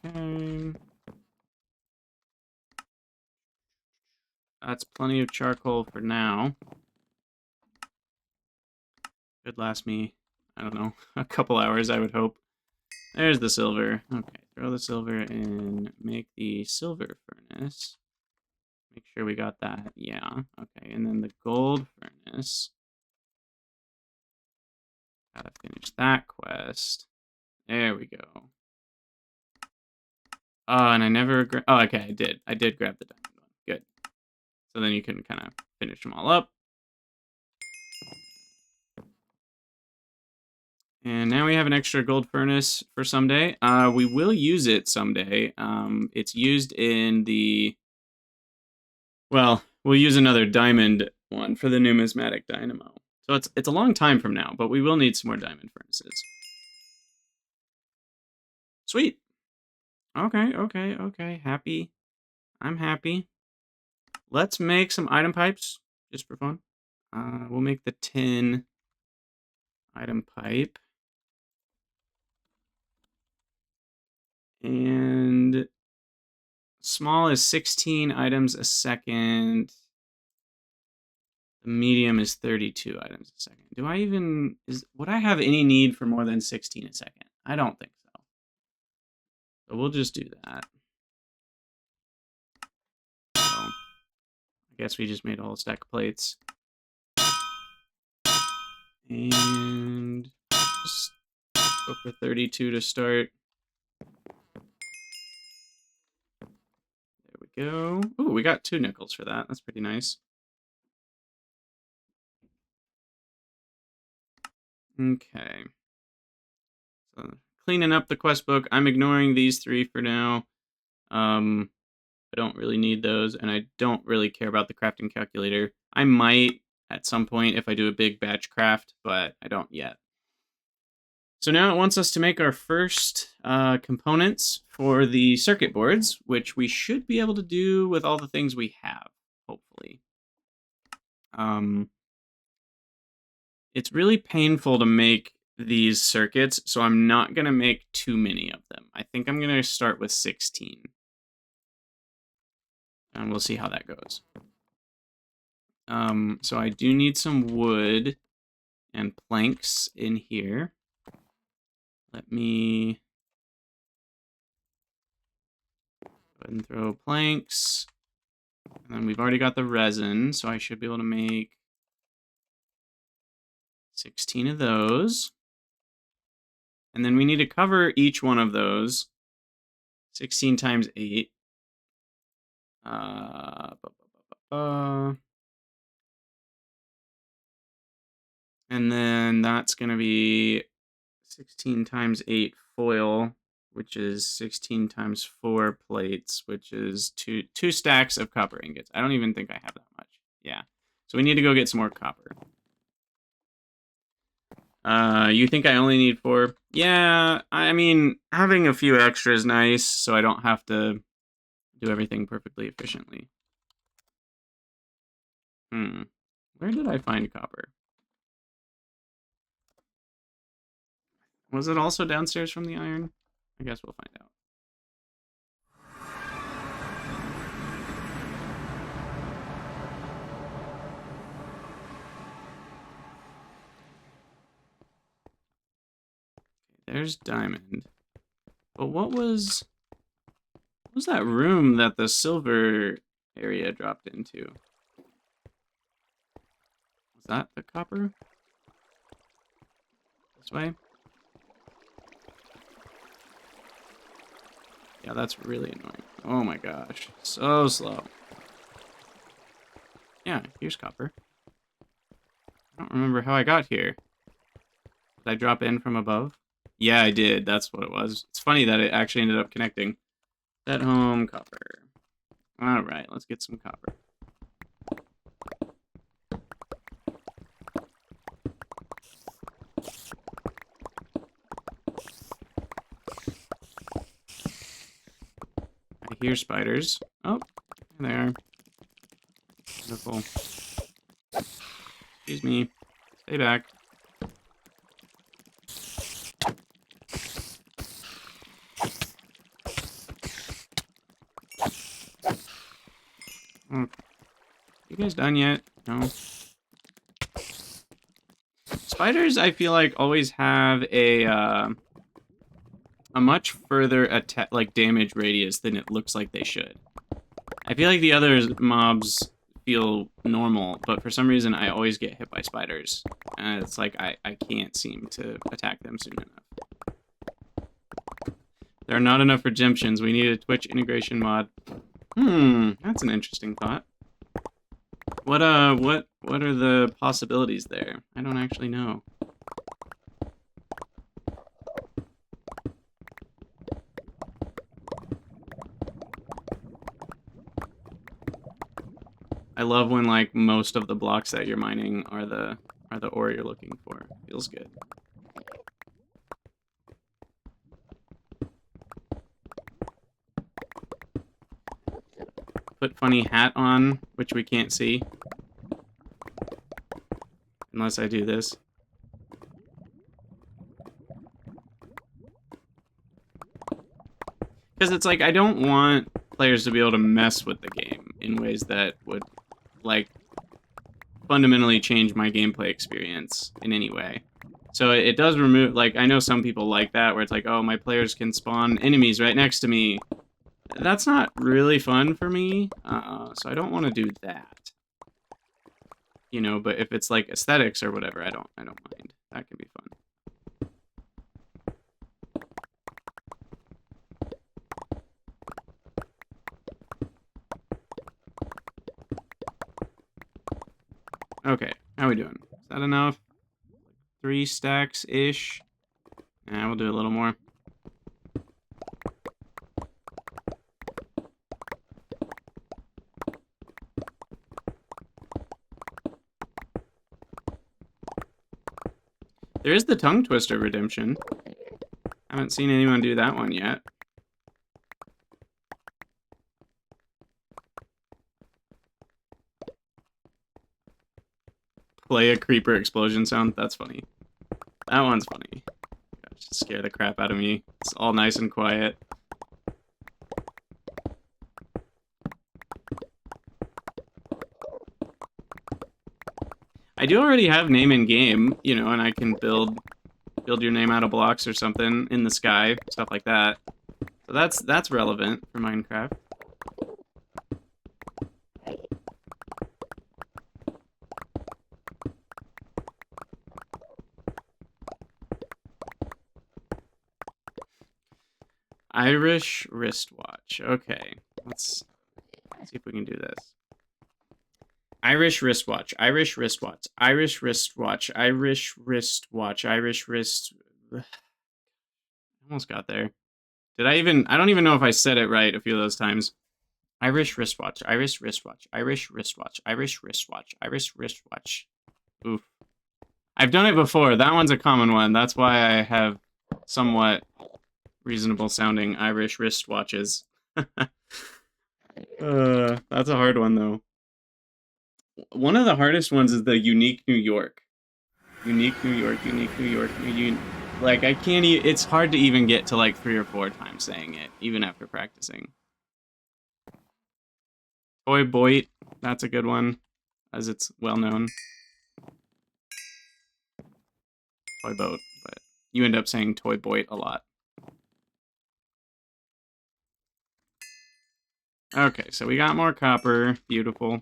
Okay. That's plenty of charcoal for now. Could last me, I don't know, a couple hours, I would hope. There's the silver. Okay, throw the silver in, make the silver furnace. Make sure we got that. Yeah, okay, and then the gold furnace. Gotta finish that quest. There we go. Oh, and I never... oh, okay, I did. I did grab the diamond one. Good. So then you can kind of finish them all up. And now we have an extra gold furnace for someday. We will use it someday. It's used in the... well, we'll use another diamond one for the numismatic dynamo. So it's a long time from now, but we will need some more diamond furnaces. Sweet. Okay. Happy. I'm happy. Let's make some item pipes, just for fun. We'll make the tin item pipe. And small is 16 items a second. The medium is 32 items a second. Do I even... would I have any need for more than 16 a second? I don't think so. So we'll just do that. So, I guess we just made a whole stack of plates. And just go for 32 to start. There we go. Ooh, we got 2 nickels for that. That's pretty nice. Okay. So, cleaning up the quest book. I'm ignoring these 3 for now. I don't really need those, and I don't really care about the crafting calculator. I might at some point if I do a big batch craft, but I don't yet. So now it wants us to make our first components for the circuit boards, which we should be able to do with all the things we have, hopefully. It's really painful to make these circuits, so I'm not going to make too many of them. I think I'm going to start with 16. And we'll see how that goes. So I do need some wood and planks in here. Let me go ahead and throw planks. And then we've already got the resin, so I should be able to make 16 of those. And then we need to cover each one of those. 16 times 8. And then that's going to be 16 times 8 foil, which is 16 times 4 plates, which is two stacks of copper ingots. I don't even think I have that much. Yeah. So we need to go get some more copper. You think I only need 4? Yeah, I mean, having a few extra is nice, so I don't have to do everything perfectly efficiently. Where did I find copper? Was it also downstairs from the iron? I guess we'll find out. There's diamond. But what was that room that the silver area dropped into? Was that the copper? This way? Yeah, that's really annoying. Oh my gosh. So slow. Yeah, here's copper. I don't remember how I got here. Did I drop in from above? Yeah, I did. That's what it was. It's funny that it actually ended up connecting. At home, copper. Alright, let's get some copper. I hear spiders. Oh, there they are. Wonderful. Excuse me. Stay back. Oh. You guys done yet? No. Spiders, I feel like, always have a much further attack, like, damage radius than it looks like they should. I feel like the other mobs feel normal, but for some reason I always get hit by spiders. And it's like I can't seem to attack them soon enough. There are not enough redemptions. We need a Twitch integration mod. That's an interesting thought. What are the possibilities there? I don't actually know. I love when, like, most of the blocks that you're mining are the ore you're looking for. Feels good. Put funny hat on, which we can't see. Unless I do this. Because it's like, I don't want players to be able to mess with the game in ways that would, like, fundamentally change my gameplay experience in any way. So it does remove, like, I know some people like that, where it's like, oh, my players can spawn enemies right next to me. That's not really fun for me, so I don't want to do that. You know, but if it's like aesthetics or whatever, I don't mind. That can be fun. Okay, how are we doing? Is that enough? 3 stacks-ish? Yeah, we'll do a little more. There is the tongue twister redemption. Haven't seen anyone do that one yet. Play a creeper explosion sound. That's funny. That one's funny. Gosh, scare the crap out of me. It's all nice and quiet. I do already have name in game, you know, and I can build your name out of blocks or something in the sky, stuff like that. So that's relevant for Minecraft. Irish wristwatch. Okay, let's see if we can do this. Irish wristwatch. Irish wristwatch. Irish wristwatch. Irish wristwatch. Irish wrist. Almost got there. Did I even? I don't even know if I said it right a few of those times. Irish wristwatch. Irish wristwatch. Irish wristwatch. Irish wristwatch. Irish wristwatch. Oof. I've done it before. That one's a common one. That's why I have somewhat reasonable sounding Irish wristwatches. That's a hard one though. One of the hardest ones is the unique New York. Unique New York, unique New York, like I can't it's hard to even get to like 3 or 4 times saying it, even after practicing. Toy Boit, that's a good one, as it's well known. Toy Boat, but you end up saying Toy Boit a lot. Okay, so we got more copper, beautiful.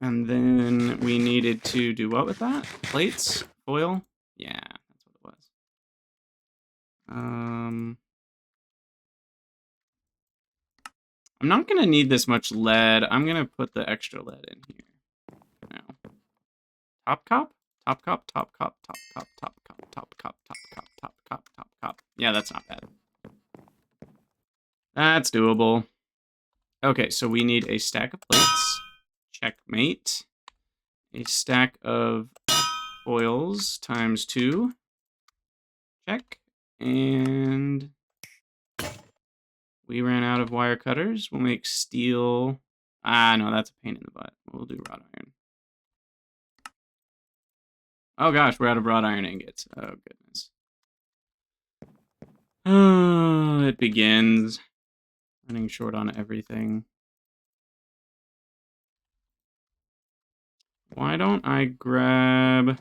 And then we needed to do what with that? Plates? Foil? Yeah, that's what it was. I'm not gonna need this much lead. I'm gonna put the extra lead in here now. Top cop? Top cop, top cop, top cop, top cop, top cop, top cop, top cop, top cop. Yeah, that's not bad. That's doable. Okay, so we need a stack of plates. Checkmate. A stack of foils times 2. Check. And we ran out of wire cutters. We'll make steel. Ah, no, that's a pain in the butt. We'll do wrought iron. Oh gosh, we're out of wrought iron ingots. Oh goodness. Oh, it begins. Running short on everything. Why don't I grab...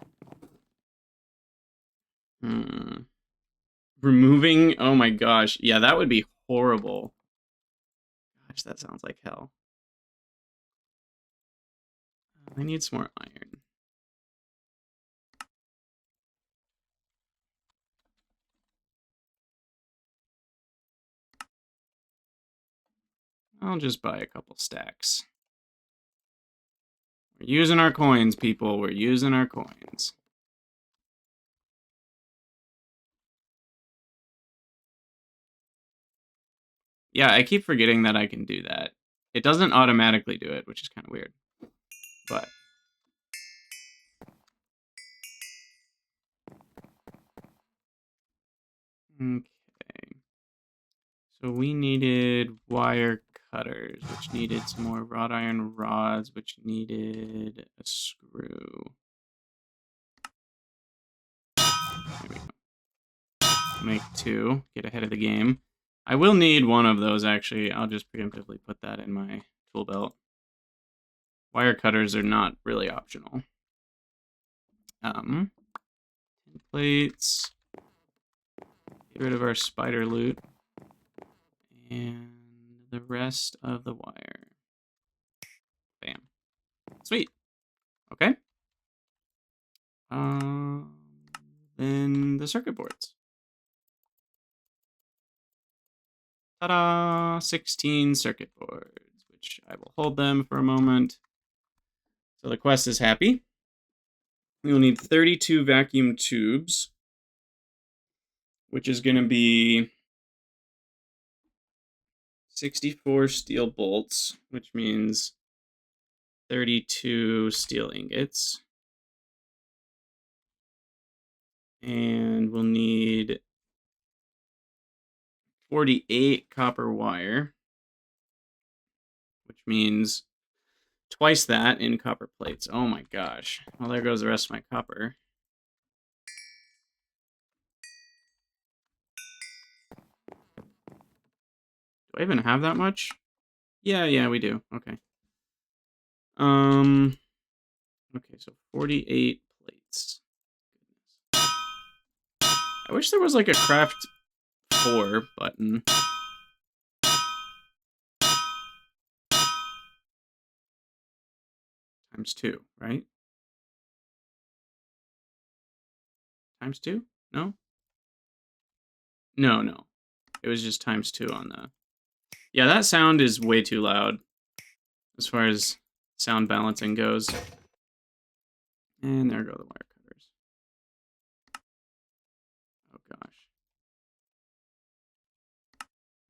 Removing... Oh my gosh. Yeah, that would be horrible. Gosh, that sounds like hell. I need some more iron. I'll just buy a couple stacks. We're using our coins, people. We're using our coins. Yeah, I keep forgetting that I can do that. It doesn't automatically do it, which is kind of weird. But... Okay. So we needed wire cutters, which needed some more wrought iron rods, which needed a screw. There we go. Make 2. Get ahead of the game. I will need one of those, actually. I'll just preemptively put that in my tool belt. Wire cutters are not really optional. Plates. Get rid of our spider loot. And the rest of the wire. Bam. Sweet. Okay. Then the circuit boards. Ta-da! 16 circuit boards, which I will hold them for a moment. So the quest is happy. We will need 32 vacuum tubes, which is going to be 64 steel bolts, which means 32 steel ingots. And we'll need 48 copper wire, which means twice that in copper plates. Oh my gosh. Well, there goes the rest of my copper. I even have that much? Yeah, we do. Okay. Okay, so 48 plates. I wish there was like a craft 4 button. Times 2, right? Times 2? No? No. It was just times 2 on the... Yeah, that sound is way too loud as far as sound balancing goes. And there go the wire cutters. Oh, gosh.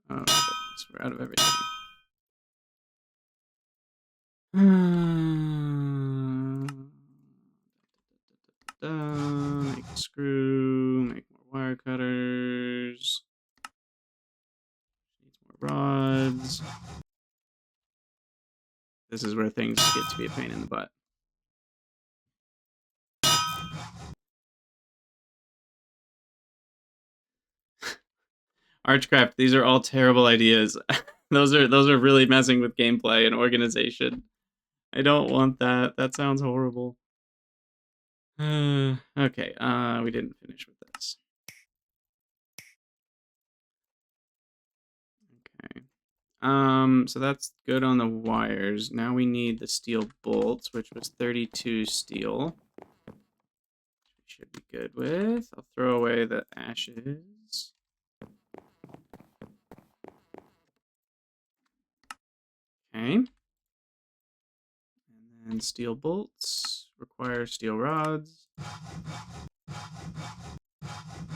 Oh, goodness. We're out of everything. Make a screw, make more wire cutters. Needs more rods. This is where things get to be a pain in the butt. Archcraft, these are all terrible ideas. those are really messing with gameplay and organization. I don't want that. That sounds horrible. Okay, we didn't finish with this. Okay. So that's good on the wires. Now we need the steel bolts, which was 32 steel. We should be good with. I'll throw away the ashes. Okay. And then steel bolts require steel rods.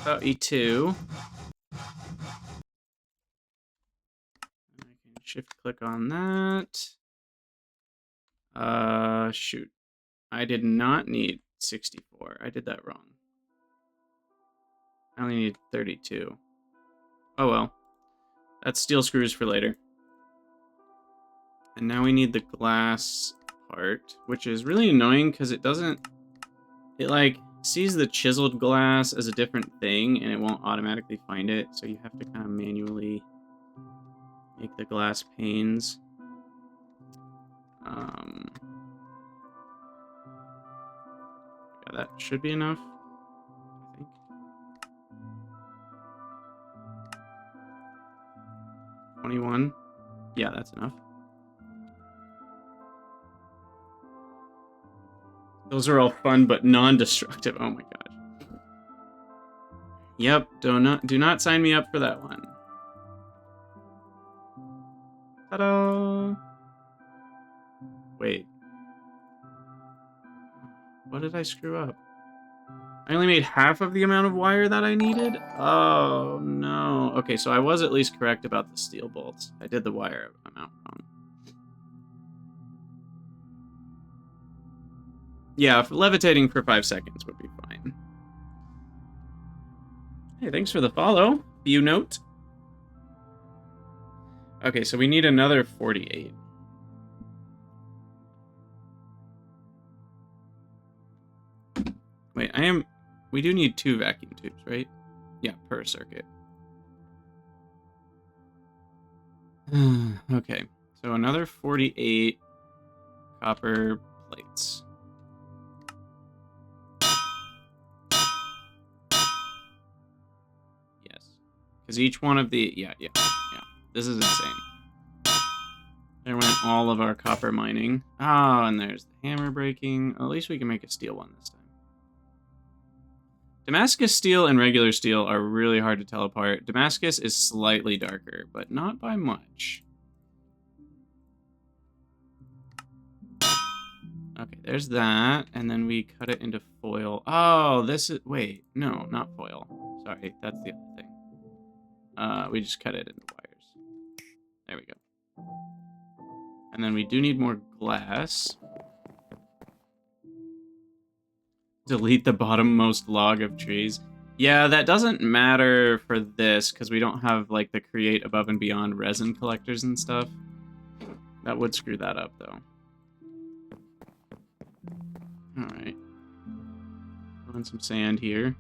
About E2. I can shift click on that. Shoot. I did not need 64. I did that wrong. I only need 32. Oh well. That's steel screws for later. And now we need the glass part, which is really annoying because it doesn't... It, like, sees the chiseled glass as a different thing, and it won't automatically find it, so you have to kind of manually make the glass panes. Yeah, that should be enough, I think. 21. Yeah, that's enough. Those are all fun, but non-destructive. Oh my gosh. Yep, do not sign me up for that one. Ta-da! Wait. What did I screw up? I only made half of the amount of wire that I needed? Oh, no. Okay, so I was at least correct about the steel bolts. I did the wire amount wrong. Yeah, levitating for 5 seconds would be fine. Hey, thanks for the follow. View note. Okay, so we need another 48. Wait, we do need 2 vacuum tubes, right? Yeah, per circuit. Okay, so another 48 copper plates. Yes, because each one of the... Yeah. This is insane. There went all of our copper mining. Oh, and there's the hammer breaking. At least we can make a steel one this time. Damascus steel and regular steel are really hard to tell apart. Damascus is slightly darker, but not by much. Okay, there's that, and then we cut it into foil. Oh, this is... Wait, no, not foil. Sorry, that's the other thing. We just cut it into wires. There we go. And then we do need more glass. Delete the bottommost log of trees. Yeah, that doesn't matter for this, because we don't have, like, the create above and beyond resin collectors and stuff. That would screw that up, though. Alright. Throw in some sand here.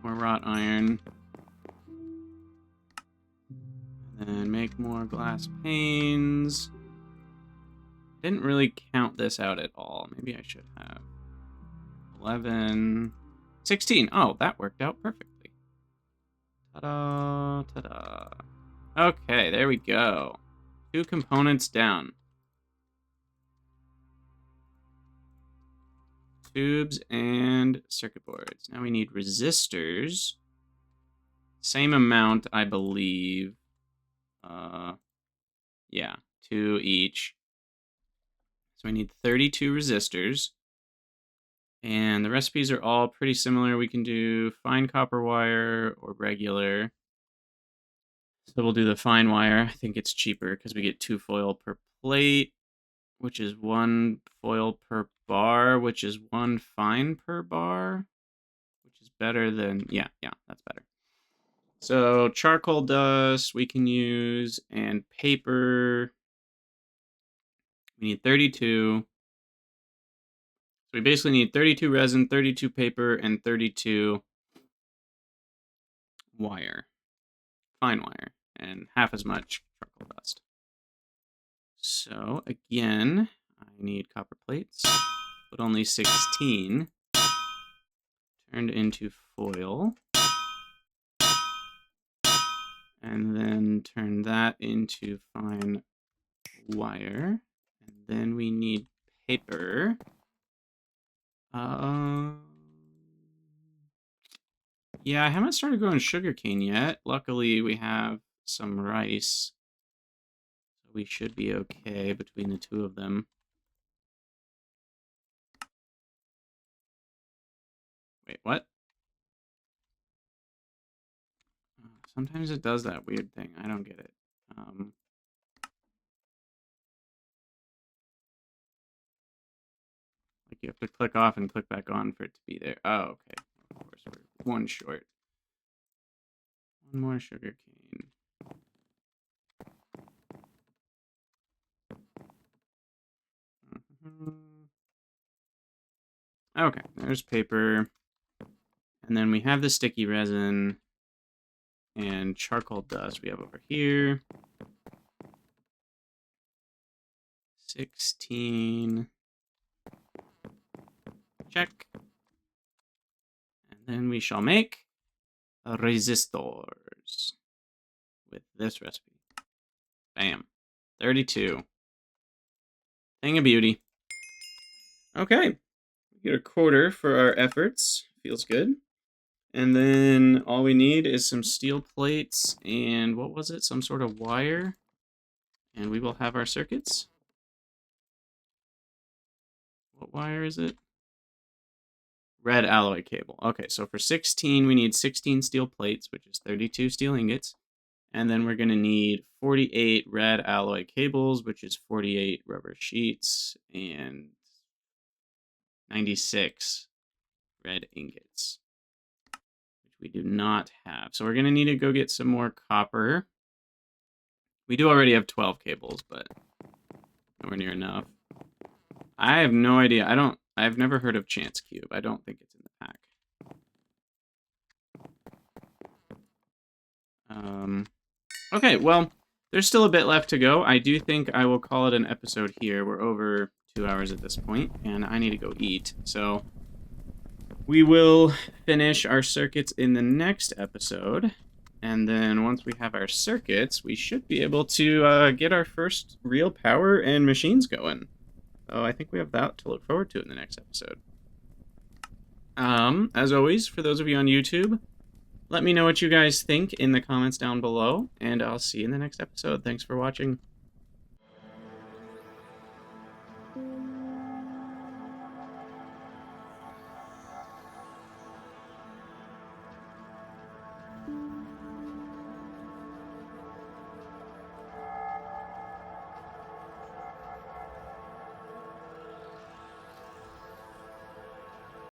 More wrought iron. And then make more glass panes. Didn't really count this out at all. Maybe I should have. 11. 16. Oh, that worked out perfectly. Ta-da, ta-da. Okay, there we go. 2 components down. Tubes and circuit boards. Now we need resistors. Same amount, I believe. Yeah, 2 each. So we need 32 resistors. And the recipes are all pretty similar. We can do fine copper wire or regular. So we'll do the fine wire. I think it's cheaper because we get 2 foil per plate, which is 1 foil per bar, which is 1 fine per bar, which is better than, yeah, that's better. So charcoal dust we can use, and paper. We need 32. So we basically need 32 resin, 32 paper, and 32 wire. Fine wire. And half as much charcoal dust. So again, I need copper plates, but only 16. Turned into foil. And then turn that into fine wire. And then we need paper. Yeah, I haven't started growing sugarcane yet. Luckily, we have some rice. So we should be okay between the 2 of them. Wait, what? Sometimes it does that weird thing. I don't get it. Like you have to click off and click back on for it to be there. Oh, okay. Of course, we're 1 short. 1 more sugar cane. Okay, there's paper. And then we have the sticky resin and charcoal dust we have over here. 16. Check. And then we shall make resistors with this recipe. Bam. 32. Thing of beauty. Okay. We get a quarter for our efforts. Feels good. And then all we need is some steel plates and what was it? Some sort of wire. And we will have our circuits. What wire is it? Red alloy cable. Okay, so for 16, we need 16 steel plates, which is 32 steel ingots. And then we're going to need 48 red alloy cables, which is 48 rubber sheets, and 96 red ingots, which we do not have. So we're going to need to go get some more copper. We do already have 12 cables, but nowhere near enough. I have no idea. I've never heard of Chance Cube. I don't think it's in the pack. Okay, well, there's still a bit left to go. I do think I will call it an episode here. We're over 2 hours at this point, and I need to go eat. So we will finish our circuits in the next episode. And then once we have our circuits, we should be able to get our first real power and machines going. So I think we have that to look forward to in the next episode. As always, for those of you on YouTube, let me know what you guys think in the comments down below, and I'll see you in the next episode. Thanks for watching.